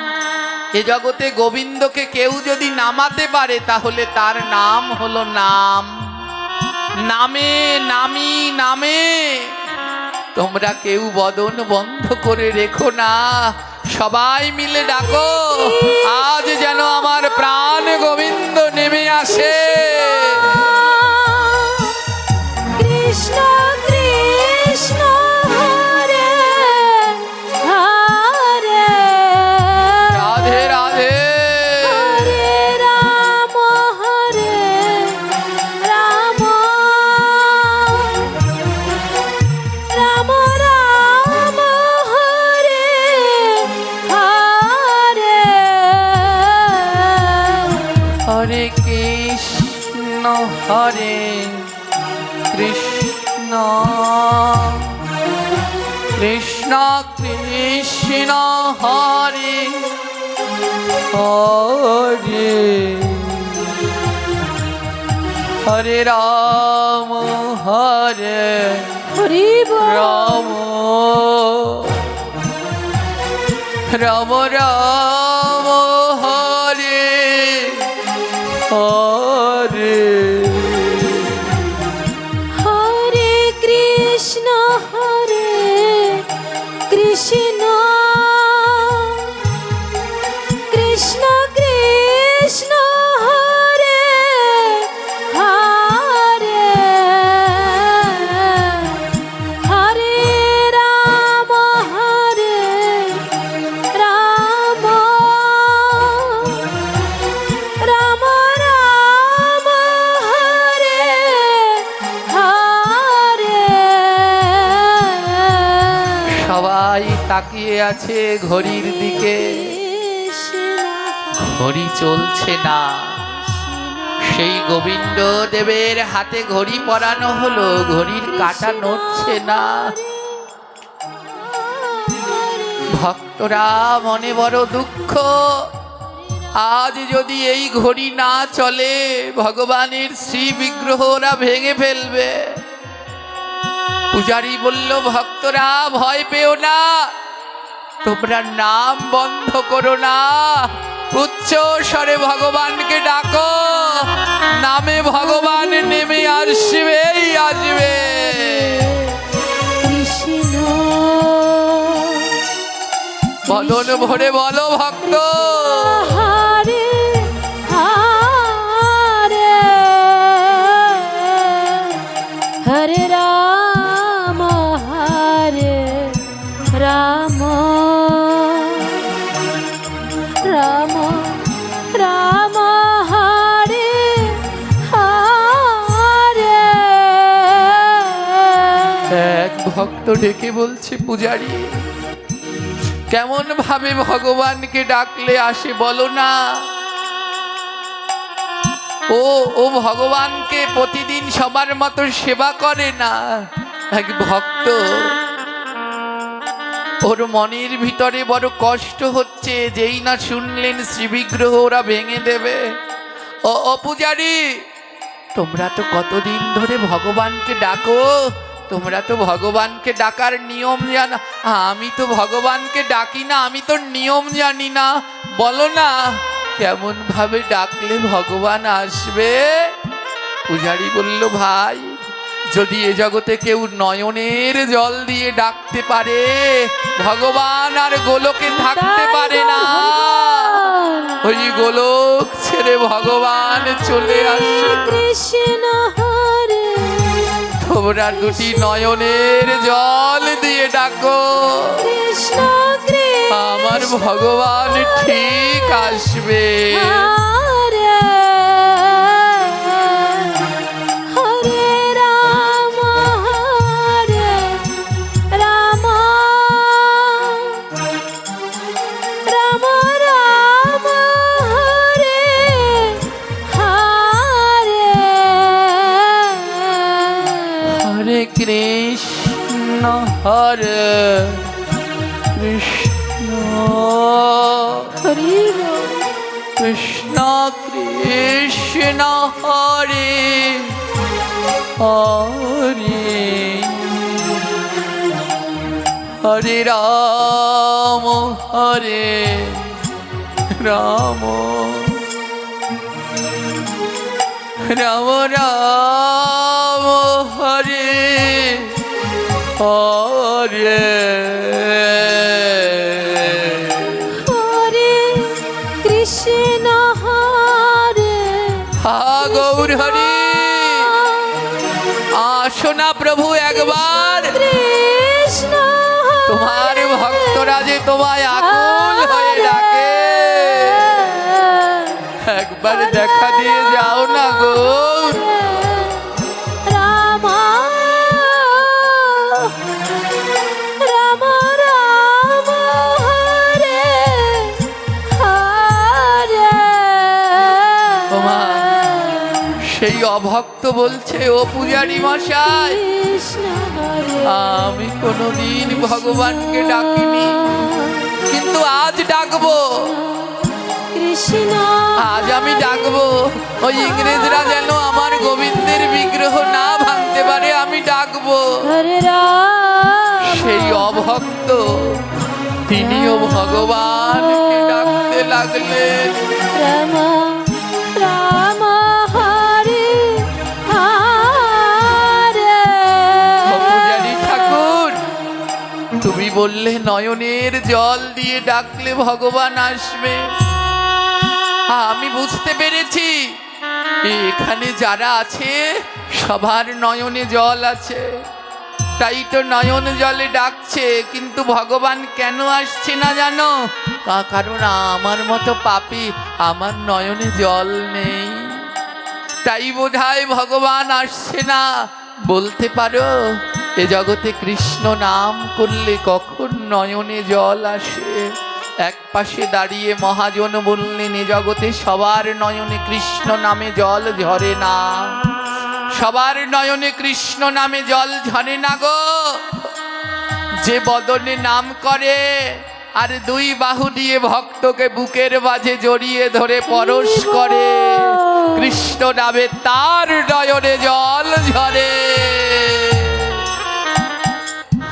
এ জগতে গোবিন্দকে কেউ যদি নামাতে পারে তাহলে তার নাম হলো নাম। নামে নামি নামে। তোমরা কেউ বদন বন্ধ করে রেখো না, সবাই মিলে ডাকো, আজ যেন আমার প্রাণ গোবিন্দ নেমে আসে। কৃষ্ণ কৃষ্ণ হরে হরে রাধে রাধে হরে রাম রাম রাম রাম হরে হরে হরে কৃষ্ণ হরে কৃষ্ণ কৃষ্ণ কৃষ্ণ হরে হরে হরে রাম হরি বল রাম রাম রাম হরে হরে হরে কৃষ্ণ কৃষ্ণ কৃষ্ণ কৃষ্ণ হরে হরে হরে রাম রাম রাম রাম হরে হরে সবাই তাকিয়ে আছে ঘড়ির দিকে। ঘড়ি চলছে না। সেই গোবিন্দ দেবের হাতে ঘড়ি পরানো হলো, ঘড়ির কাঁটা নড়ছে না। ভক্তরা মনে বড় দুঃখ। আজ যদি এই ঘড়ি না চলে, ভগবানের শ্রী বিগ্রহ ওরা ভেঙে ফেলবে। পূজারি বলল, ভক্তরা ভয় পেও না, তোমরা নাম বন্ধ করো না, উচ্চ স্বরে ভগবানকে ডাকো, নামে ভগবান নেমে আসবেই আসবে। কৃষ্ণ বদন ভরে বলো ভক্ত, হরে হরে হরে রাম হরে রাম রাম রাম হরে হরে। এক ভক্ত ডেকে বলছে, পূজারি কেমন ভাবে ভগবানকে ডাকলে আসে বলো না। ও ভগবানকে প্রতিদিন সবার মতো সেবা করে না। এক ভক্ত, ওর মনের ভিতরে বড় কষ্ট হচ্ছে, যেই না শুনলেন শ্রীবিগ্রহ ওরা ভেঙে দেবে। ও পূজারি, তোমরা তো কতদিন ধরে ভগবানকে ডাকো, তোমরা তো ভগবানকে ডাকার নিয়ম জানো। আমি তো ভগবানকে ডাকি না, আমি তো নিয়ম জানি না, বলো না কেমন ভাবে ডাকলে ভগবান আসবে। পূজারি বলল, ভাই যদি এ জগতে কেউ নয়নের জল দিয়ে ডাকতে পারে, ভগবান আর গোলকে থাকতে পারে না। ওই গোলক ছেড়ে ভগবান চলে আসে। কৃষ্ণ হরে তোমরা দুটি নয়নের জল দিয়ে ডাকো, কৃষ্ণ কৃষ্ণ আমার ভগবান ঠিক আসবে। হরে হরে রাম হরে রাম রাম রাম হরে হরে। হরে কৃষ্ণ হরে কৃষ্ণ হরি কৃষ্ণ কৃষ্ণ হরে হরে হরে রাম রাম রাম রাম হরে হরে। হরে কৃষ্ণ হরে হা গৌর হরি, আসো না প্রভু একবার, কৃষ্ণ তোমার ভক্তরা যে তোমায় আকুল হয়ে ডাকে, একবার দেখা দিয়ে যাও না গো। রাম রাম রাম হরে হরে। ওমা, সেই অভক্ত বলছে, ও পূজারি মশাই, কৃষ্ণ হরে আমি কোনোদিন ভগবানকে ডাকিনি, কিন্তু আজ ডাকবো, কৃষ্ণ আজ আমি ডাকবো। ওই ইংরেজরা যেন আমার গোবিন্দের বিগ্রহ না ভাঙতে পারে, আমি ডাকবো। হরে রাম সেই অভক্ত তিনিও ভগবানকে ডাকতে লাগলেন। রাম রাম হরে হরে। পূজারি ঠাকুর, তুমি বললে নয়নের জল দিয়ে ডাকলে ভগবান আসবে। আমি বুঝতে পেরেছি এখানে যারা আছে সবার নয়নে জল আছে, তাই তো নয়ন জলে ডাকছে, কিন্তু ভগবান কেন আসছে না জানো? কারণ আমার মতো পাপী, আমার নয়নে জল নেই, তাই বোধহয় ভগবান আসছে না। বলতে পারো এ জগতে কৃষ্ণ নাম করলে কখন নয়নে জল আসে? এক পাশে দাঁড়িয়ে মহাজন বললেন, এ জগতে সবার নয়নে কৃষ্ণ নামে জল ঝরে না, সবার নয়নে কৃষ্ণ নামে জল ঝরে না গো। যে বদনে নাম করে আর দুই বাহু দিয়ে ভক্তকে বুকের মাঝে জড়িয়ে ধরে পরশ করে, কৃষ্ণ নামে তার নয়নে জল ঝরে।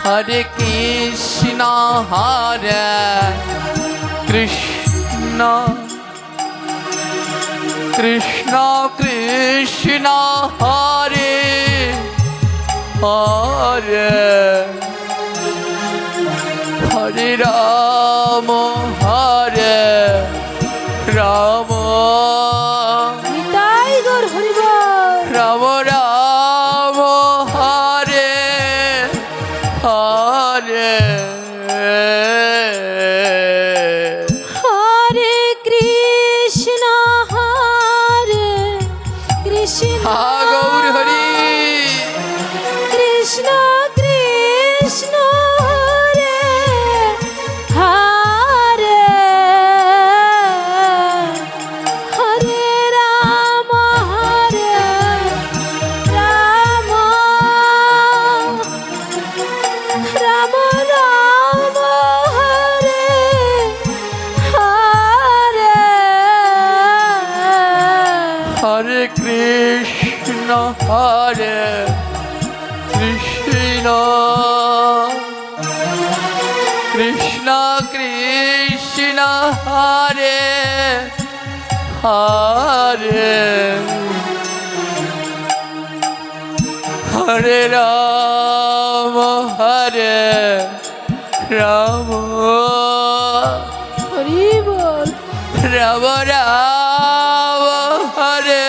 হরে কৃষ্ণ হরে কৃষ্ণ কৃষ্ণ কৃষ্ণ হরে হরে হরে রাম নিতাই গৌর হরি বল। রাম রাম হরে হরে হরে কৃষ্ণ হা গৌর হরি কৃষ্ণ কৃষ্ণ হরে হরে হরে রাম রাম রাম রাম হরে হরে হরে কৃষ্ণ হরে কৃষ্ণ কৃষ্ণ কৃষ্ণ হরে হরে হরে রাম হরি বল। রাম রাম হরে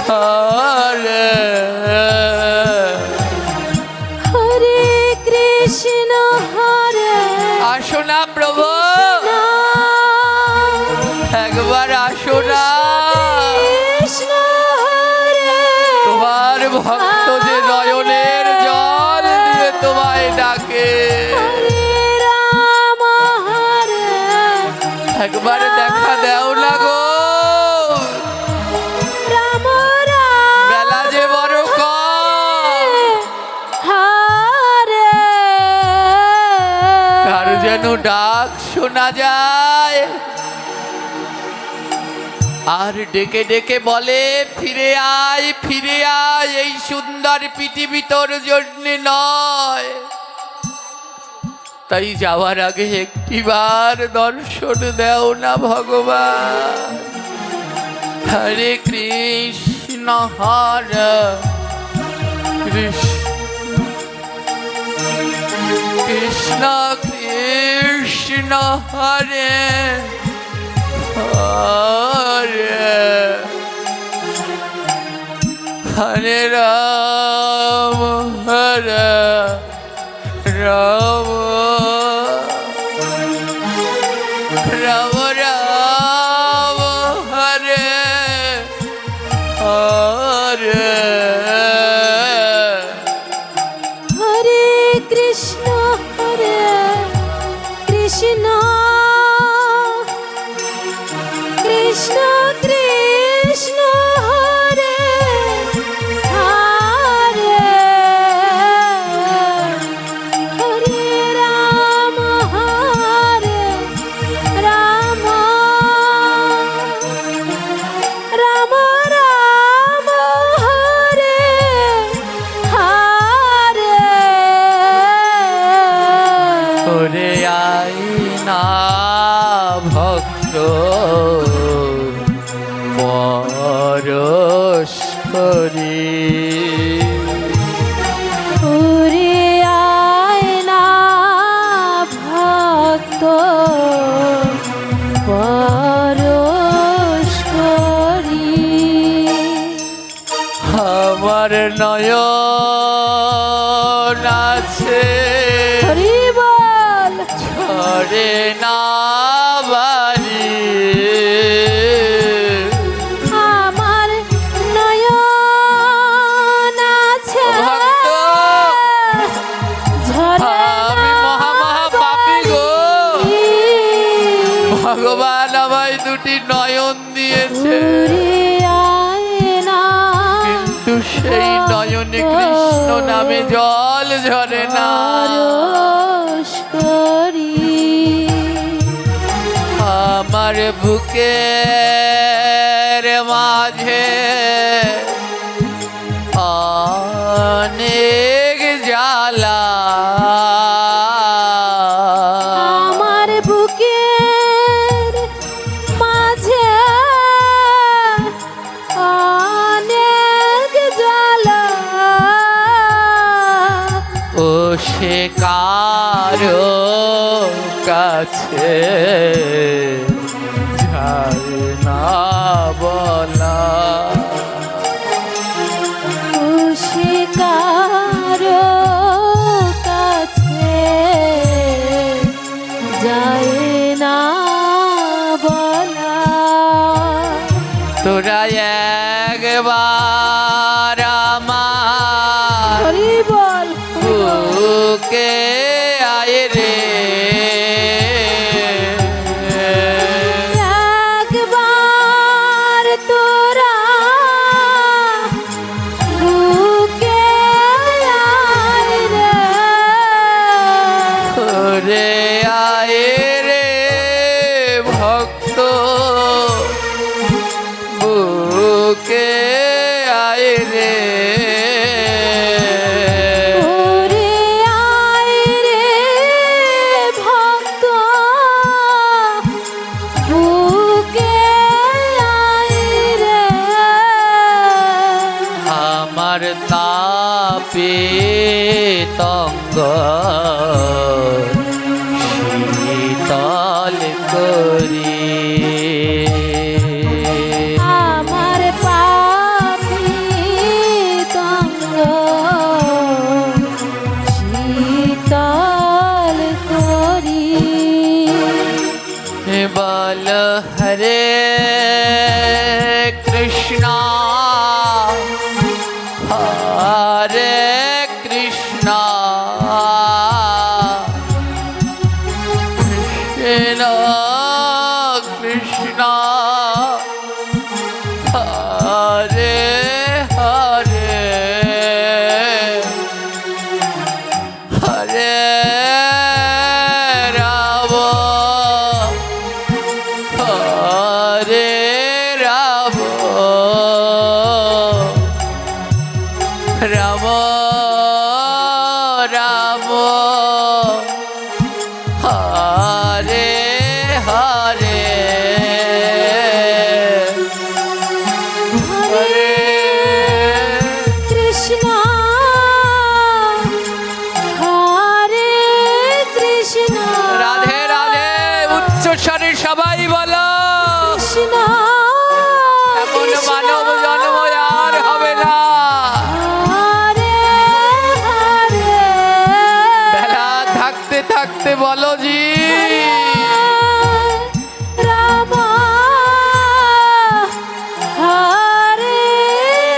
হরে হরে কৃষ্ণ হরে আসো না প্রভু একবার আসো না কৃষ্ণ হরে তোমার ভক্ত যে নয়নের জল দিয়ে তোমায় ডাকে হরে রাম হরে একবার দেখা দাও না গো রাম রাম বেলা যে বড় কম হরে কার যেন ডাক শোনা যায় আর ডেকে ডেকে বলে ফিরে আয় এই সুন্দর পৃথিবী তোর জন্য নয় তাই যাওয়ার আগে একটিবার দর্শন দাও না ভগবান হরে কৃষ্ণ হরে কৃষ্ণ কৃষ্ণ হরে হরে হরে রাম রাম রাম রাম হরে হরে হরে কৃষ্ণ হরে কৃষ্ণ কৃষ্ণ কৃষ্ণ হরে হরে হরে রাম রাম রাম রাম হরে হরে ওরে আই না ভক্ত পরস্পরী ওরে আয় না ভক্ত পরস্পরী আমার নয়ন আছে হরি বল ছড়ে না বাড়ি আমার নয়ন আছে ভক্ত ঝরে আমি মহা পাপী গো ভগবান আমায় দুটি নয়ন দিয়েছে ওরে আয় না কিন্তু সেই নয়নে কৃষ্ণ নামে জল ঝরে না পরস্পরী আমার বুকের মাঝে অনেক জ্বালা সে কারো কাছে যায় না বলা। সে কারো কাছে যায় না বলা। তোরা একবার আমার হরি বল বুকে আয় রে, একবার তোরা বুকে আয় রে। ওরে আয় রে ভক্ত বুকে আয় রে। ওরে আয় রে ভক্ত বুকে আয় রে। আমার তাপে তঙ্গ শীতল করি, আমার পাপি তঙ্গ শীতল করি। বল হরে কৃষ্ণ হরে কৃষ্ণ কৃষ্ণ কৃষ্ণ হরে হরে হরে রাম হরে রাম রাম রাম হরে হরে হরে কৃষ্ণ হরে কৃষ্ণ রাধে রাধে উচ্চ স্বরে সবাই বলো, কৃষ্ণ এমন মানব জন্ম আর হবে না। হরে হরে বেলা থাকতে থাকতে বলো জি, রাম হরে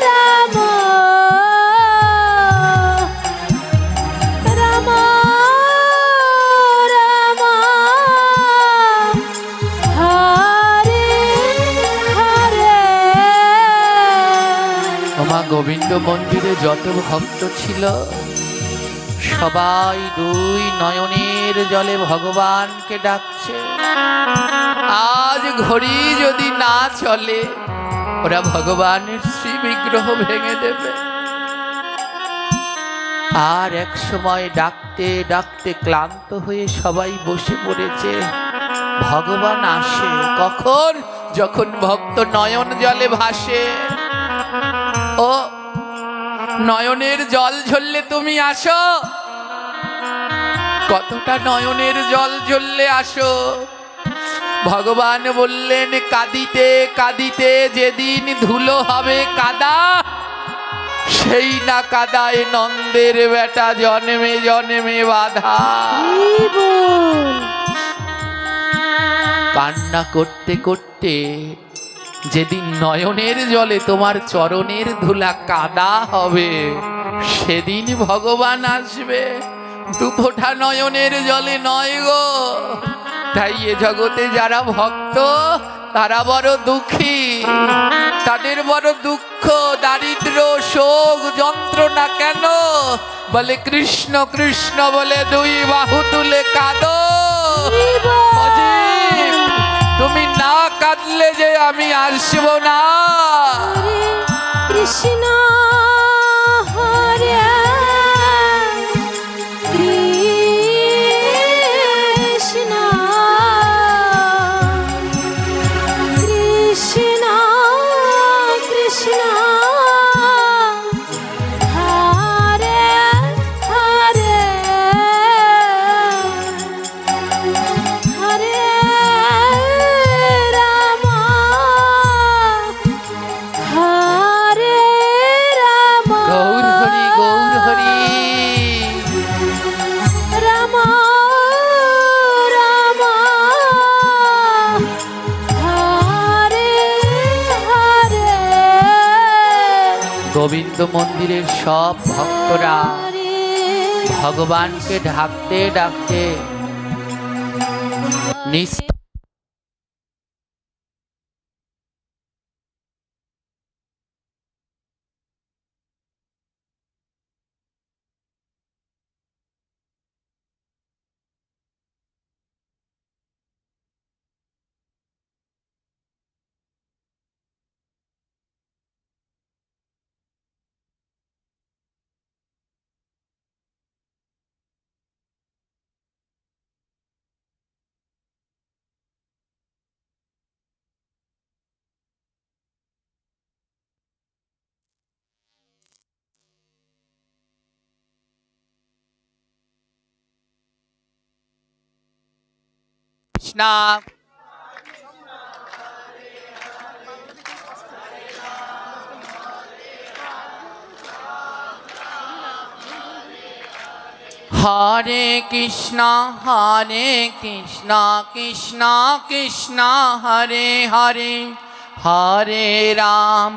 রাম রাম রাম হরে হরে। ওমা গোবিন্দ মন্দিরে যত ভক্ত ছিল সবাই দুই নয়নের জলে ভগবানকে ডাকছে। আজ ঘড়ি যদি না চলে ওরা ভগবানের শ্রী বিগ্রহ ভেঙে দেবে। আর এক সময় ডাকতে ডাকতে ক্লান্ত হয়ে সবাই বসে পড়েছে। ভগবান আসে কখন? যখন ভক্ত নয়ন জলে ভাসে। ও নয়নের জল ঝরলে তুমি আসো, কতটা নয়নের জল ঝরলে আসো। ভগবান বললেন কাঁদিতে কাঁদিতে যেদিন ধুলো হবে কাদা, সেই না কাদায় নন্দের বেটা জন্মে জন্মে বাধা। হরি বল কান্না করতে করতে যেদিন নয়নের জলে তোমার চরণের ধুলা কাদা হবে, সেদিন ভগবান আসবে। দুফোঁটা নয়নের জলে নয় গো। তাই এ জগতে যারা ভক্ত তারা বড় দুঃখী, তাদের বড় দুঃখ, দারিদ্র, শোক, যন্ত্রণা। কেন? বলে কৃষ্ণ কৃষ্ণ বলে দুই বাহু তুলে কাঁদো। অজিত, তুমি না কাঁদলে যে আমি আসবো না। কৃষ্ণ হরে কৃষ্ণ কৃষ্ণ কৃষ্ণ হরে হরে গোবিন্দ মন্দিরের সব ভক্তরা ভগবানকে ডাকতে ডাকতে নিস্তব্ধ কৃষ্ণ হরে কৃষ্ণ কৃষ্ণ কৃষ্ণ হরে হরে হরে রাম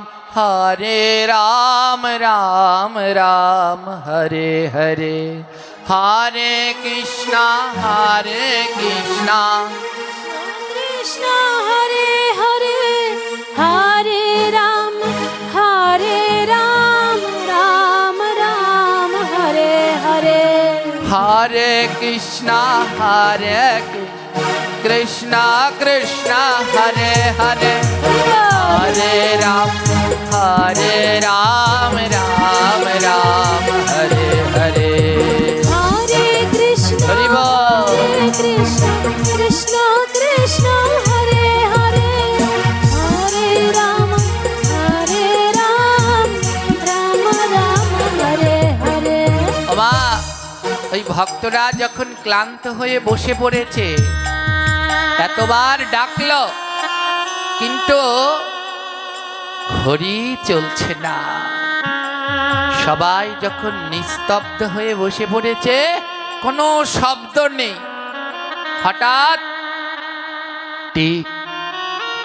রাম রাম হরে হরে হরে কৃষ্ণ কৃষ্ণ হরে হরে হরে রাম রাম রাম হরে হরে হরে কৃষ্ণ কৃষ্ণ কৃষ্ণ হরে হরে হরে রাম রাম রাম হরে হরে হরে কৃষ্ণ হরি বল। কৃষ্ণ কৃষ্ণ কৃষ্ণ হরে হরে হরে রাম রাম রাম হরে হরে মা ওই ভক্তরা যখন ক্লান্ত হয়ে বসে পড়েছে, এতবার ডাকলো কিন্তু ঘড়ি চলছে না। সবাই যখন নিস্তব্ধ হয়ে বসে পড়েছে, কোনো শব্দ নেই, হঠাৎ টিক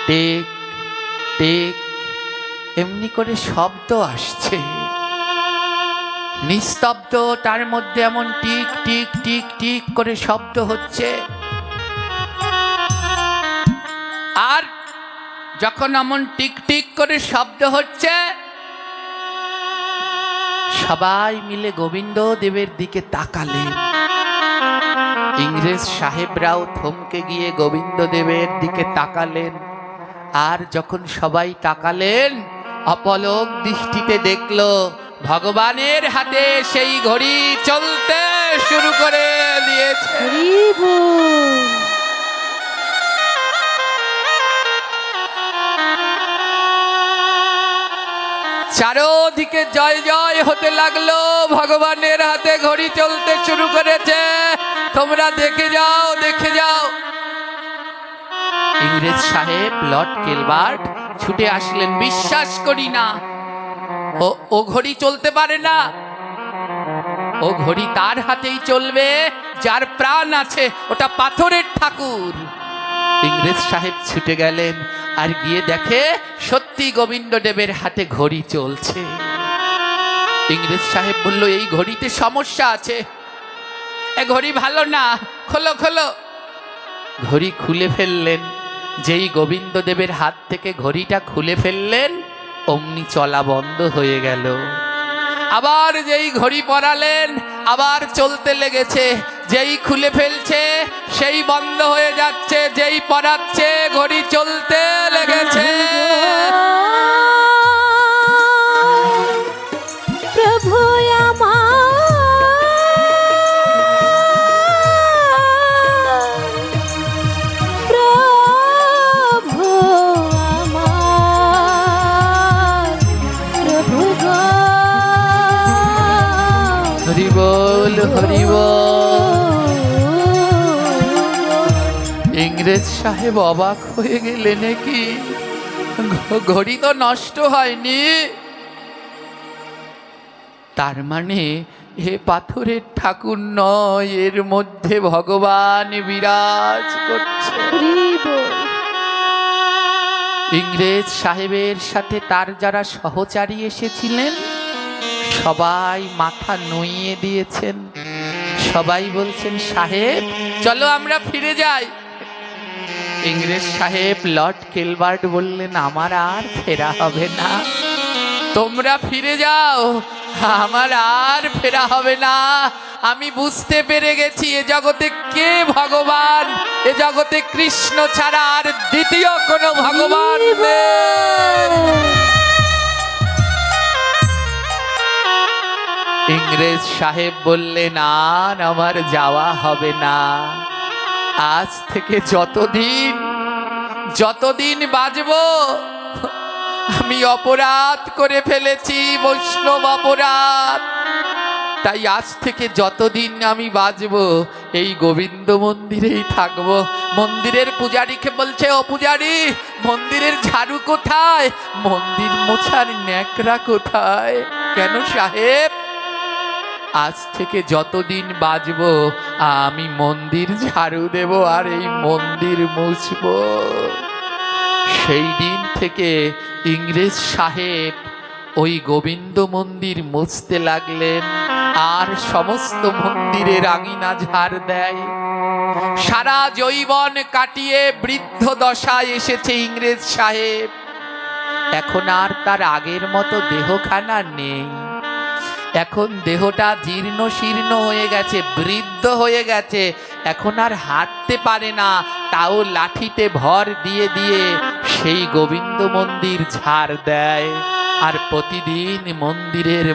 টিক টিক এমনি করে শব্দ আসছে। নিস্তব্ধ, তার মধ্যে এমন টিক টিক টিক টিক করে শব্দ হচ্ছে। আর যখন এমন টিক টিক করে শব্দ হচ্ছে, সবাই মিলে গোবিন্দ দেবের দিকে তাকালেন। ইংরেজ সাহেবরাও থমকে গিয়ে গোবিন্দ দেবের দিকে তাকালেন। আর যখন সবাই তাকালেন, অপলক দৃষ্টিতে দেখলো ভগবানের হাতে সেই ঘড়ি চলতে শুরু করে দিয়েছে। হরি বল। চারোদিকে জয় জয় হতে লাগলো, ভগবানের হাতে ঘড়ি চলতে শুরু করেছে, তোমরা দেখে যাও দেখে যাও। ইংরেজ সাহেব লর্ড গিলবার্ট ছুটে আসলেন। বিশ্বাস করি না, ও ঘড়ি চলতে পারে না, ও ঘড়ি তার হাতেই চলবে যার প্রাণ আছে, ওটা পাথরের ঠাকুর। ইংরেজ সাহেব ছুটে গেলেন, আর গিয়ে দেখে সত্যি গোবিন্দ দেবের হাতে ঘড়ি চলছে। ইংরেজ সাহেব বলল, এই ঘড়িতে সমস্যা আছে, এ ঘড়ি ভালো না, খোলো খোলো। ঘড়ি খুলে ফেললেন। যেই গোবিন্দ দেবের হাত থেকে ঘড়িটা খুলে ফেললেন, অমনি চলা বন্ধ হয়ে গেল। আবার যেই ঘড়ি পরালেন, আবার চলতে লেগেছে। যেই খুলে ফেলছে সেই বন্ধ হয়ে যাচ্ছে, যেই পরাচ্ছে ঘড়ি চলতে লেগেছে। প্রভু হরি বল হরি বল। ইংরেজ সাহেব অবাক হয়ে গেলেন, কি ঘড়ি তো নষ্ট হয়নি, তার মানে এ পাথরের ঠাকুর নয়, এর মধ্যে ভগবান বিরাজ করছে। ইংরেজ সাহেবের সাথে তার যারা সহচারী এসেছিলেন সবাই মাথা নুইয়ে দিয়েছেন। সবাই বলছেন, সাহেব চলো আমরা ফিরে যাই। ইংরেজ সাহেব লর্ড কিলবার্ট বললেন, আমার আর ফেরা হবে না, তোমরা ফিরে যাও, আমার আর ফেরা হবে না। আমি বুঝতে পেরে গেছি এ জগতে কে ভগবান, এ জগতে কৃষ্ণ ছাড়া আর দ্বিতীয় কোনো ভগবান নেই। ইংরেজ সাহেব বললেন, আর আমার যাওয়া হবে না। আজ থেকে যতদিন বাঁচব আমি অপরাধ করে ফেলেছি, বৈষ্ণব অপরাধ। তাই আজ থেকে যতদিন আমি বাঁচব এই গোবিন্দ মন্দিরেই থাকব। মন্দিরের পূজারীকে বলছে, ও পূজারী, মন্দিরের ঝাড়ু কোথায়, মন্দির মোছার ন্যাকড়া কোথায়? কেন সাহেব? আজ থেকে যতদিন বাঁচব আমি মন্দির ঝাড়ু দেব আর এই মন্দির মুছব। সেই দিন থেকে ইংরেজ সাহেব ওই গোবিন্দ মন্দির মুছতে লাগলেন আর সমস্ত মন্দিরের আঙিনা ঝাড় দেয়। সারা যৌবন কাটিয়ে বৃদ্ধ দশায় এসেছে ইংরেজ সাহেব। এখন আর তার আগের মতো দেহখানা নেই। এখন দেহটা জীর্ণ শীর্ণ হয়ে গেছে, বৃদ্ধ হয়ে গেছে। এখন আর হাঁটতে পারে না, তাও লাঠিতে ভর দিয়ে দিয়ে সেই গোবিন্দ মন্দির ঝাড় দেয় আর প্রতিদিন মন্দিরের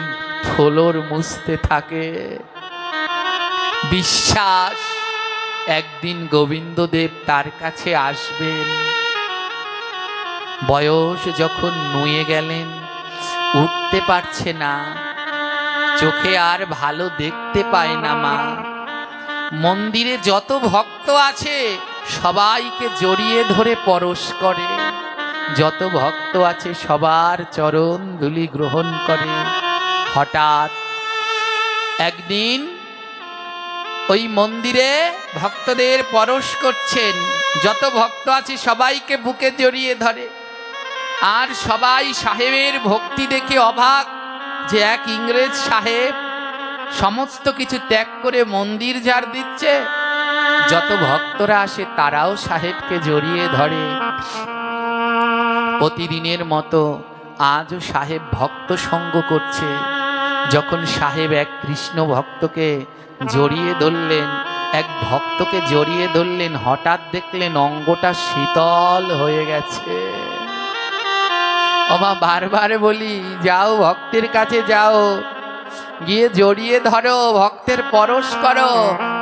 ফ্লোর মুছতে থাকে। বিশ্বাস একদিন গোবিন্দদেব তার কাছে আসবেন। বয়স যখন নুয়ে গেলেন, উঠতে পারছে না, চোখে আর ভালো দেখতে পায় না মা। মন্দিরে যত ভক্ত আছে সবাইকে জড়িয়ে ধরে পরশ করে, যত ভক্ত আছে সবার চরণ ধুলি গ্রহণ করে। হঠাৎ একদিন ওই মন্দিরে ভক্তদের পরশ করছেন, যত ভক্ত আছে সবাইকে বুকে জড়িয়ে ধরে। আর সবাই সাহেবের ভক্তি দেখে অবাক যে এক ইংরেজ সাহেব সমস্ত কিছু ত্যাগ করে মন্দির ঝাড় দিচ্ছে। যত ভক্তরা আসে তারাও সাহেবকে জড়িয়ে ধরে। প্রতিদিনের মতো আজও সাহেব ভক্ত সঙ্গ করছে। যখন সাহেব এক কৃষ্ণ ভক্তকে জড়িয়ে ধরলেন, এক ভক্তকে জড়িয়ে ধরলেন, হঠাৎ দেখলেন অঙ্গটা শীতল হয়ে গেছে। ওমা, বারবার বলি, যাও ভক্তের কাছে যাও, গিয়ে জড়িয়ে ধরো, ভক্তের পরশ করো,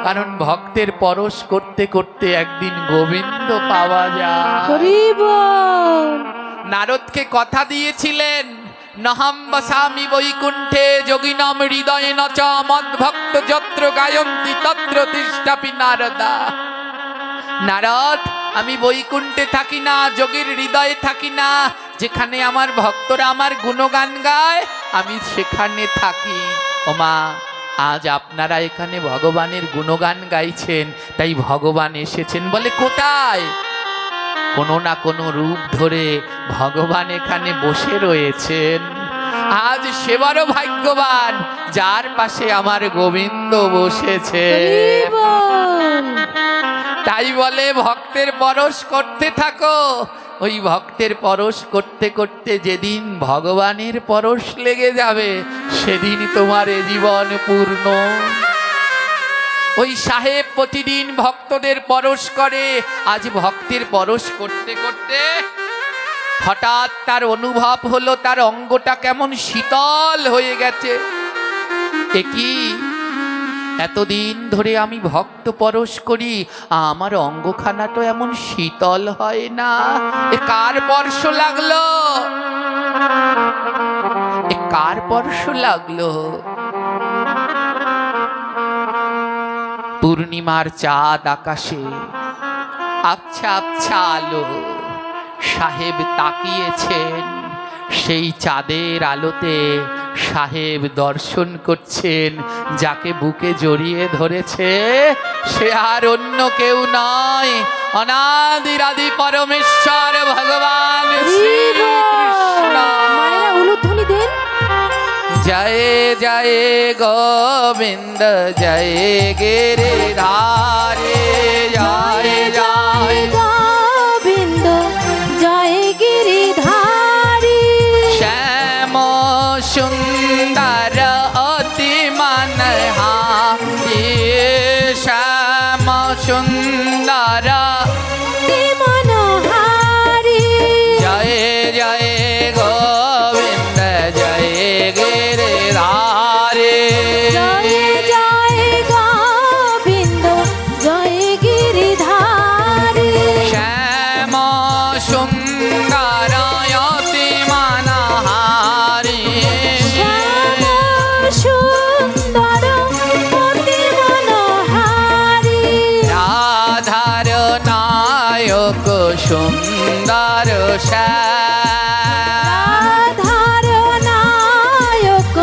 কারণ ভক্তের পরশ করতে করতে একদিন গোবিন্দ পাওয়া যায়। হরি বল। নারদকে কথা দিয়েছিলেন, নহম বসামি বৈকুণ্ঠে যোগিনম হৃদয়ে নচ মদ্ভক্ত যত্র গায়ন্তি তত্র তিষ্ঠাপি নারদা। নারদ, আমি বৈকুণ্ঠে থাকি না, যোগীর হৃদয়ে থাকি না। যেখানে আমার ভক্তরা আমার গুণগান গায় আমি সেখানে থাকি। ওমা, আজ আপনারা এখানে ভগবানের গুণগান গাইছেন, তাই ভগবান এসেছেন। বলে কোথায়? কোনো না কোনো রূপ ধরে ভগবান এখানে বসে রয়েছেন। আজ সেবারও ভাগ্যবান যার পাশে আমার গোবিন্দ বসেছে। হরি বল। তাই বলে ভক্তের পরশ করতে থাকো। ওই ভক্তের পরশ করতে করতে যেদিন ভগবানের পরশ লেগে যাবে সেদিন তোমার এ জীবন পূর্ণ। ওই সাহেব প্রতিদিন ভক্তদের পরশ করে। আজ ভক্তের পরশ করতে করতে হঠাৎ তার অনুভব হলো তার অঙ্গটা কেমন শীতল হয়ে গেছে। এ কি, এতদিন ধরে আমি ভক্ত পরশ করি, আমার অঙ্গখানা তো এমন শীতল হয় না। এ কার স্পর্শ লাগলো? এ কার স্পর্শ লাগলো? পূর্ণিমার চাঁদ আকাশে, আবছা আবছা আলো। সাহেব তাকিয়েছেন, সেই চাঁদের আলোতে সাহেব দর্শন করছেন, যাকে বুকে জড়িয়ে ধরেছে সে আর অন্য কেউ নয়, অনাদিরাদি পরমেশ্বর ভগবান শ্রীকৃষ্ণ। মায়েরা উলুধ্বনি দেন। জয় জয় গোবিন্দ জয় গিরিধারে, জয় জয় গোবিন্দ জয় গিরিধারী। শ্যাম সুন্দর অতি মনহারি, শ্যাম সুন্দর মনোহারী। জয় জয় গোবিন্দ জয় গিরিধারে, জয় জয় গোবিন্দ জয় গিরিধারী। শ্যাম সুন্দর অতি মনহারি, শ্যাম সুন্দর অতি মনোহারী। রাধার নায়ক সুন্দর শ্যাম, রাধার নায়ক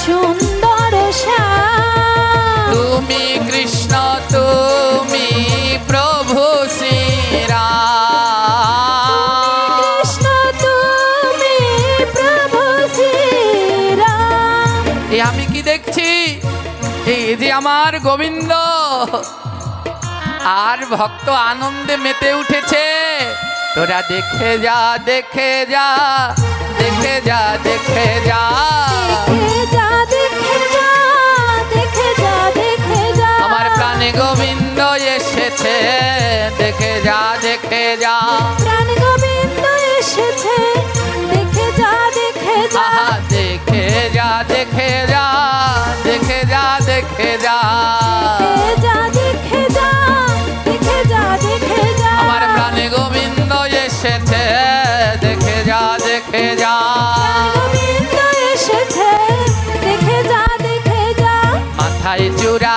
সুন্দর শ্যাম। তুমি কৃষ্ণ তুমি প্রভু শ্রীরাম। কৃষ্ণ তুমি প্রভু শ্রীরাম। এ আমি কি দেখছি, এই যে আমার গোবিন্দ, আর ভক্ত আনন্দে মেতে উঠেছে। তোরা দেখে যা দেখে যা দেখে যা দেখে যা, দেখে যা দেখে যা দেখে যা দেখে যা। আমার প্রাণে গোবিন্দ এসেছে, দেখে যা দেখে যা, প্রাণ গোবিন্দ এসেছে, দেখে যা দেখে যা। আহা দেখে যা দেখে যা দেখে যা দেখে যা, দেখে যা দেখে যা দেখে যা দেখে যা। আমার প্রাণে গোবিন্দ এসেছে, দেখে যা দেখে যা। গোবিন্দ এসেছে, দেখে যা দেখে যা। মাথায় চূড়া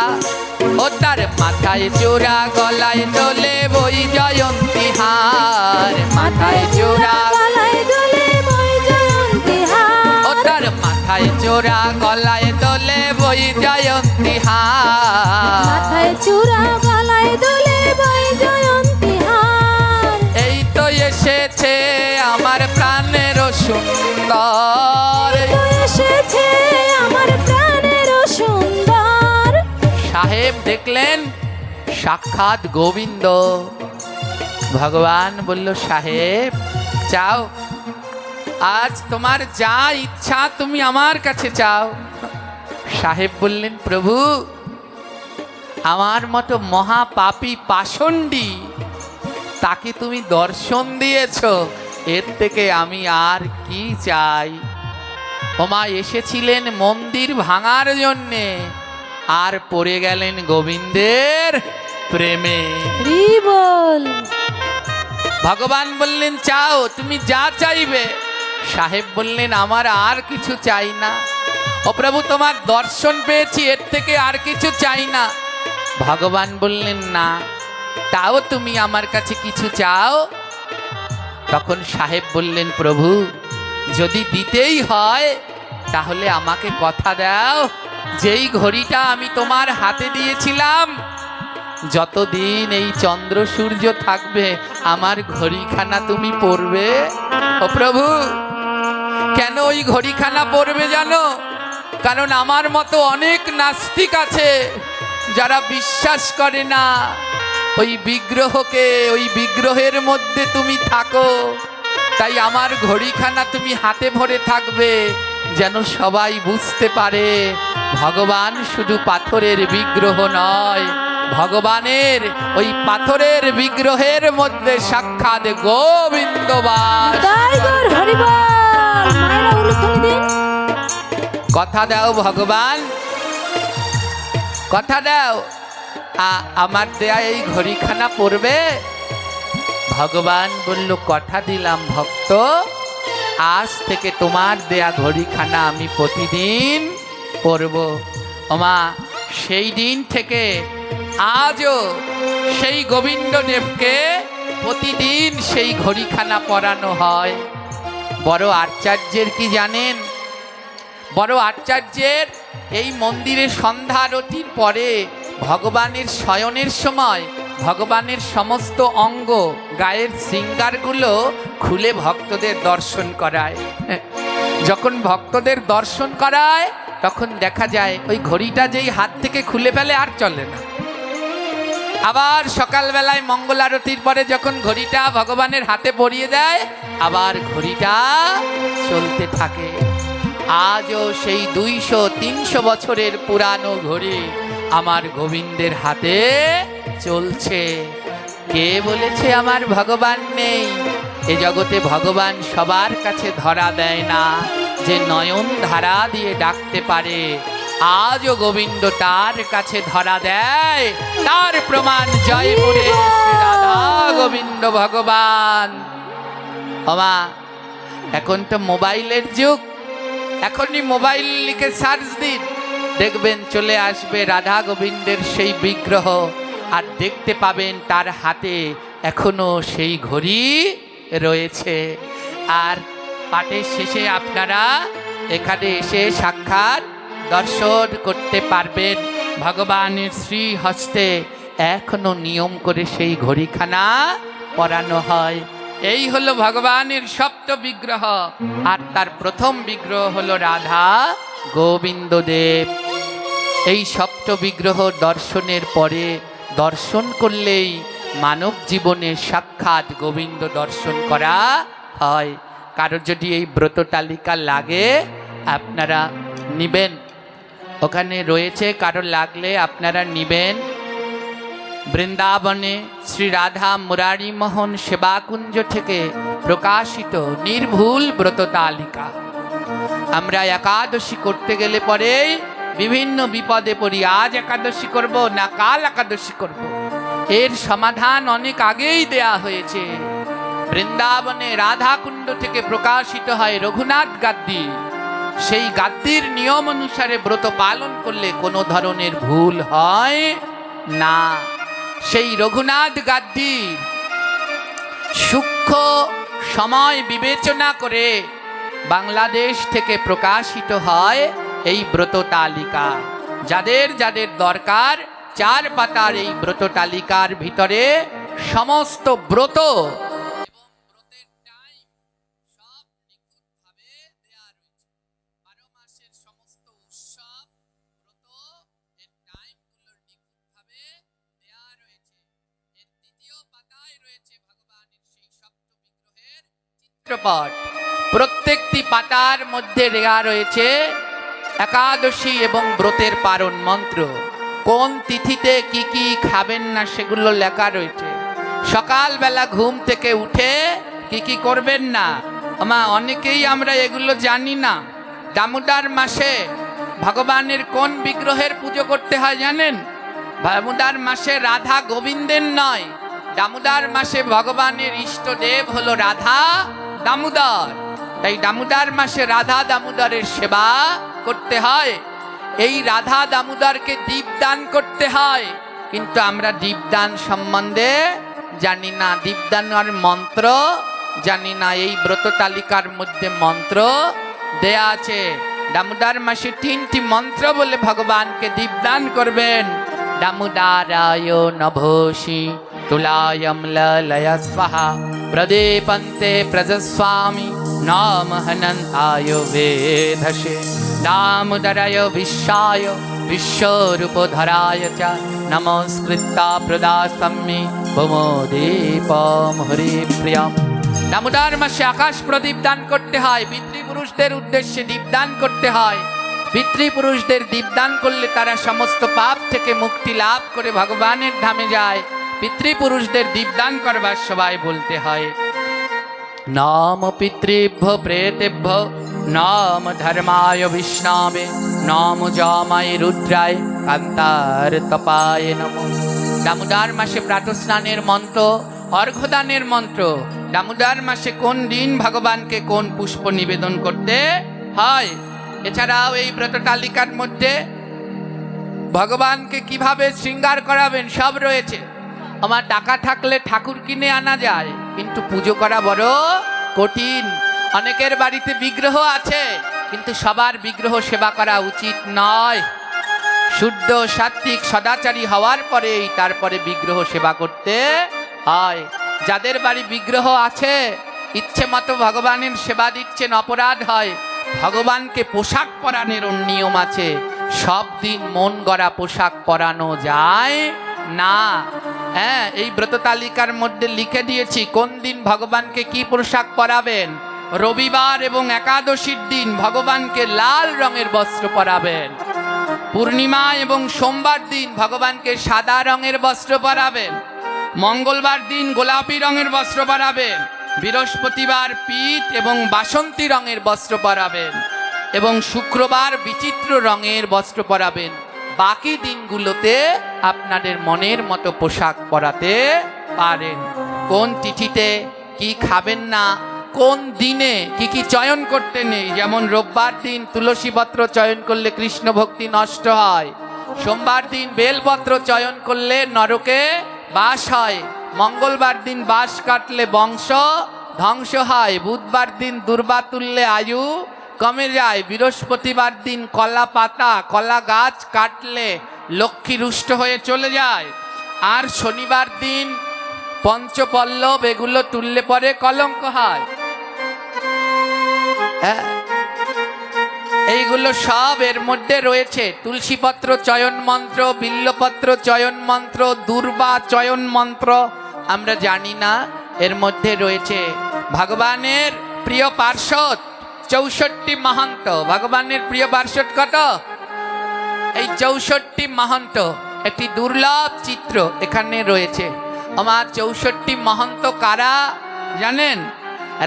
ও তার মাথায় চূড়া, গলায় দোলে বই জয়ন্তী হার, মাথায় চূড়া গলায় দোলে বই জয়ন্তী হার। ও তার মাথায় চূড়া, গলায় দোলে বই জয়ন্তী হার, মাথায় চূড়া গলায় দোলে বই জয়ন্তী হার। এই তো এসেছে আমার প্রাণের সুন্দর, তো এসেছে আমার প্রাণের সুন্দর। সাহেব দেখলেন সাক্ষাৎ গোবিন্দ। ভগবান বলল, সাহেব চাও, আজ তোমার যা ইচ্ছা তুমি আমার কাছে চাও। সাহেব বললেন, প্রভু আমার মতো মহাপাপী পাষণ্ডী তাকে তুমি দর্শন দিয়েছ, এর থেকে আমি আর কি চাই। ওমা এসেছিলেন মন্দির ভাঙার জন্যে, আর পড়ে গেলেন গোবিন্দের প্রেমে। হরি বল। ভগবান বললেন, চাও, তুমি যা চাইবে। সাহেব বললেন, আমার আর কিছু চাই না। ও প্রভু তোমার দর্শন পেয়েছি, এর থেকে আর কিছু চাই না। ভগবান বললেন, না, তাও তুমি আমার কাছে কিছু চাও। তখন সাহেব বললেন, প্রভু যদি দিতেই হয় তাহলে আমাকে কথা দাও, যেই ঘড়িটা আমি তোমার হাতে দিয়েছিলাম, যতদিন এই চন্দ্র সূর্য থাকবে আমার ঘড়িখানা তুমি পরবে। ও প্রভু কেন ওই ঘড়িখানা পরবে জানো? কারণ আমার মতো অনেক নাস্তিক আছে যারা বিশ্বাস করে না ওই বিগ্রহকে, ওই বিগ্রহের মধ্যে তুমি থাকো। তাই আমার ঘড়িখানা তুমি হাতে ভরে থাকবে, যেন সবাই বুঝতে পারে ভগবান শুধু পাথরের বিগ্রহ নয়, ভগবানের ওই পাথরের বিগ্রহের মধ্যে সাক্ষাৎ গোবিন্দ বাস। জয় গৌর হরি বল। মায়েরা উলুধ্বনি দিন। কথা দাও ভগবান, কথা দাও, আমার দেয়া এই ঘড়িখানা পড়বে। ভগবান বলল, কথা দিলাম ভক্ত, আজ থেকে তোমার দেয়া ঘড়িখানা আমি প্রতিদিন পরব। ওমা সেই দিন থেকে আজও সেই গোবিন্দদেবকে প্রতিদিন সেই ঘড়িখানা পরানো হয়। বড় আশ্চর্যের কি জানেন, বড় আচার্যের এই মন্দিরে সন্ধ্যা আরতির পরে ভগবানের শয়নের সময় ভগবানের সমস্ত অঙ্গ গায়ের শৃঙ্গারগুলো খুলে ভক্তদের দর্শন করায়। যখন ভক্তদের দর্শন করায় তখন দেখা যায় ওই ঘড়িটা যেই হাত থেকে খুলে ফেলে আর চলে না। আবার সকালবেলায় মঙ্গল আরতির পরে যখন ঘড়িটা ভগবানের হাতে পরিয়ে দেয় আবার ঘড়িটা চলতে থাকে। আজও সেই 200-300 বছরের পুরানো ঘড়ি আমার গোবিন্দের হাতে চলছে। কে বলেছে আমার ভগবান নেই? এ জগতে ভগবান সবার কাছে ধরা দেয় না, যে নয়ন ধারা দিয়ে ডাকতে পারে আজও গোবিন্দ তার কাছে ধরা দেয়। তার প্রমাণ জয়পুরে শ্রী রাধা গোবিন্দ ভগবান। ওমা, এখন তো মোবাইলের যুগ, এখনই মোবাইল লিখে সার্চ দিন, দেখবেন চলে আসবে রাধা গোবিন্দের সেই বিগ্রহ, আর দেখতে পাবেন তার হাতে এখনো সেই ঘড়ি রয়েছে। আর পাঠের শেষে আপনারা এখানে এসে সাক্ষাৎ দর্শন করতে পারবেন। ভগবানের শ্রী হস্তে এখনো নিয়ম করে সেই ঘড়িখানা পরানো হয়। এই হলো ভগবানের সপ্ত বিগ্রহ, আর তার প্রথম বিগ্রহ হলো রাধা গোবিন্দ দেব। এই সপ্ত বিগ্রহ দর্শনের পরে দর্শন করলেই মানব জীবনে সাক্ষাৎ গোবিন্দ দর্শন করা হয়। কারো যদি এই ব্রত তালিকা লাগে আপনারা নিবেন, ওখানে রয়েছে, কারো লাগলে আপনারা নিবেন। বৃন্দাবনে শ্রী রাধা মুরারি মোহন সেবাকুঞ্জ থেকে প্রকাশিত নির্ভুল ব্রত তালিকা। আমরা একাদশী করতে গেলে পরে বিভিন্ন বিপদে পড়ি, আজ একাদশী করব না কাল একাদশী করব। এর সমাধান অনেক আগেই দেয়া হয়েছে। বৃন্দাবনে রাধাকুণ্ড থেকে প্রকাশিত হয় রঘুনাথ গাদ্দি। সেই গাদ্দির নিয়ম অনুসারে ব্রত পালন করলে কোনো ধরনের ভুল হয় না। সেই রঘুনাথ গাদ্দির সূক্ষ্ম সময় বিবেচনা করে বাংলাদেশ থেকে প্রকাশিত হয় এই ব্রত তালিকা। যাদের যাদের দরকার 4 পাতার এই ব্রত তালিকার ভিতরে সমস্ত ব্রত প্রত্যেকটি পাতার মধ্যে দেয়া রয়েছে একাদশী এবং ব্রতের পারণ মন্ত্র। কোন তিথিতে কি কি খাবেন না সেগুলো লেখা রয়েছে। সকালবেলা ঘুম থেকে উঠে কি কি করবেন না, অনেকেই আমরা এগুলো জানি না। দামোদর মাসে ভগবানের কোন বিগ্রহের পুজো করতে হয় জানেন? দামোদর মাসে রাধা গোবিন্দের নয়, দামোদর মাসে ভগবানের ইষ্টদেব হলো রাধা দামোদর। তাই দামোদর মাসে রাধা দামোদরের সেবা করতে হয়। এই রাধা দামোদরকে দীপদান করতে হয়, কিন্তু আমরা দীপদান সম্বন্ধে জানি না, দীপদানের মন্ত্র জানি না। এই ব্রত তালিকার মধ্যে মন্ত্র দেয়া আছে। দামোদর মাসে 3টি মন্ত্র বলে ভগবানকে দীপদান করবেন। দামোদরায় নভোষি তুলায়ম ললয় স্বাহা প্রদীপন্তে প্রজস্বামি নাম হনন্তায় বেধসে দামোদরায় বিশ্বায় বিশ্বরূপধরায় চ নমস্কৃতা প্রদাসম্মি ভূমোদীপম হরিপ্রিয়ম। দামোদর মাসে আকাশ প্রদীপ দান করতে হয়, পিতৃপুরুষদের উদ্দেশ্যে দীপদান করতে হয়। পিতৃপুরুষদের দীপদান করলে তারা সমস্ত পাপ থেকে মুক্তি লাভ করে ভগবানের ধামে যায়। পিতৃপুরুষদের দীপদান করবার সবাই বলতে হয় নাম পিতৃভ্য প্রেতেভ্য নাম ধর্মায় বিষ্ণাবে নাম জামায় রুদ্রায় কান্তার তপায় নমঃ। দামোদর মাসে প্রাতঃস্নানের মন্ত্র, অর্ঘ্যদানের মন্ত্র। দামোদর মাসে কোন দিন ভগবানকে কোন পুষ্প নিবেদন করতে হয়। এছাড়াও এই ব্রত তালিকার মধ্যে ভগবানকে কিভাবে শৃঙ্গার করাবেন সব রয়েছে। আমার টাকা থাকলে ঠাকুর কিনে আনা যায়, কিন্তু পুজো করা বড় কঠিন। অনেকের বাড়িতে বিগ্রহ আছে, কিন্তু সবার বিগ্রহ সেবা করা উচিত নয়। শুদ্ধ সাত্বিক সদাচারী হওয়ার পরেই তারপরে বিগ্রহ সেবা করতে হয়। যাদের বাড়ি বিগ্রহ আছে, ইচ্ছে মতো ভগবানের সেবা দিচ্ছেন, অপরাধ হয়। ভগবানকে পোশাক পরানোর নিয়ম আছে। সব দিন মন গড়া পোশাক পরানো যায় না। হ্যাঁ, এই ব্রত তালিকার মধ্যে লিখে দিয়েছি কোন দিন ভগবানকে কি পোশাক পরাবেন। রবিবার এবং একাদশীর দিন ভগবানকে লাল রঙের বস্ত্র পরাবেন। পূর্ণিমা এবং সোমবার দিন ভগবানকে সাদা রঙের বস্ত্র পরাবেন। মঙ্গলবার দিন গোলাপি রঙের বস্ত্র পরাবেন। বৃহস্পতিবার পীত এবং বাসন্তী রঙের বস্ত্র পরাবেন এবং শুক্রবার বিচিত্র রঙের বস্ত্র পরাবেন। বাকি দিনগুলোতে আপনাদের মনের মতো পোশাক পরাতে পারেন। কোন তিথিতে কি খাবেন না, কোন দিনে কি কি চয়ন করতে নেই, যেমন রোববার দিন তুলসী পত্র চয়ন করলে কৃষ্ণ ভক্তি নষ্ট হয়। সোমবার দিন বেলপত্র চয়ন করলে নরকে বাস হয়। মঙ্গলবার দিন বাঁশ কাটলে বংশ ধ্বংস হয়। বুধবার দিন দুর্বা তুললে আয়ু কমে যায়। বৃহস্পতিবার দিন কলা পাতা কলা গাছ কাটলে লক্ষ্মী রুষ্ট হয়ে চলে যায়। আর শনিবার দিন পঞ্চপল্লব এগুলো তুললে পরে কলঙ্ক হয়। হ্যাঁ, এইগুলো সব এর মধ্যে রয়েছে। তুলসীপত্র চয়ন মন্ত্র, বিল্লপত্র চয়ন মন্ত্র, দুর্বা চয়ন মন্ত্র আমরা জানি না, এর মধ্যে রয়েছে। ভগবানের প্রিয় পার্ষদ 64 মহন্ত। ভগবানের প্রিয় পার্ষদ কত? এই 64 মহন্ত। একটি দুর্লভ চিত্র এখানে রয়েছে। আমার 64 মহন্ত কারা জানেন?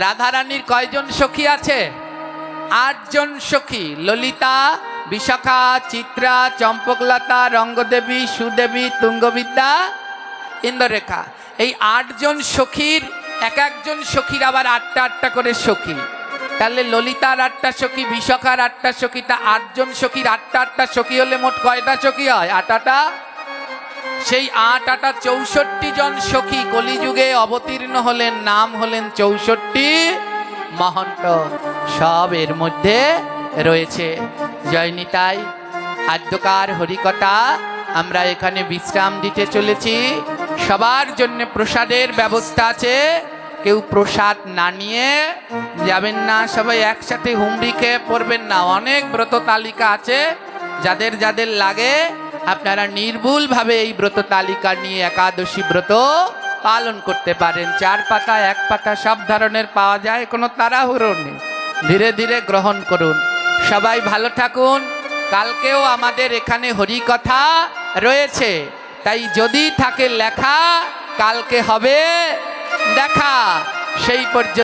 রাধারানীর কয়জন সখী আছে? 8 জন সখী। ললিতা, বিশাখা, চিত্রা, চম্পকলতা, রঙ্গদেবী, সুদেবী, তুঙ্গবিদ্যা, ইন্দ্ররেখা। এই 8 জন সখীর এক একজন সখীর আবার 8টা করে সখী। তাহলে ললিতার 8টা সখী, বিশাখার 8টা সখী, তা 8 জন সখীর 8টা সখী হলে মোট কয়টা সখী হয়? 8টা। সেই 8 64 জন সখী কলিযুগে অবতীর্ণ হলেন, নাম হলেন 64 মহন্ত। সব এর মধ্যে রয়েছে। জয় নিতাই। আদ্যকার হরিকথা আমরা এখানে বিশ্রাম দিতে চলেছি। সবার জন্য প্রসাদের ব্যবস্থা আছে। কেউ প্রসাদ না নিয়ে যাবেন না। সবাই একসাথে হুমড়ি খেয়ে পড়বেন না। অনেক ব্রত তালিকা আছে, যাদের যাদের লাগে আপনারা নির্ভুলভাবে এই ব্রত তালিকা নিয়ে একাদশী ব্রত পালন করতে পারেন। 4 পাতা 1 পাতা সব ধরনের পাওয়া যায়, কোনো তাড়াহুড়ো নেই। ধীরে ধীরে গ্রহণ করুন। সবাই ভালো থাকুন। কালকেও আমাদের এখানে হরিকথা রয়েছে, তাই যদি থাকে লেখা কালকে হবে দেখা। সেই পর্যন্ত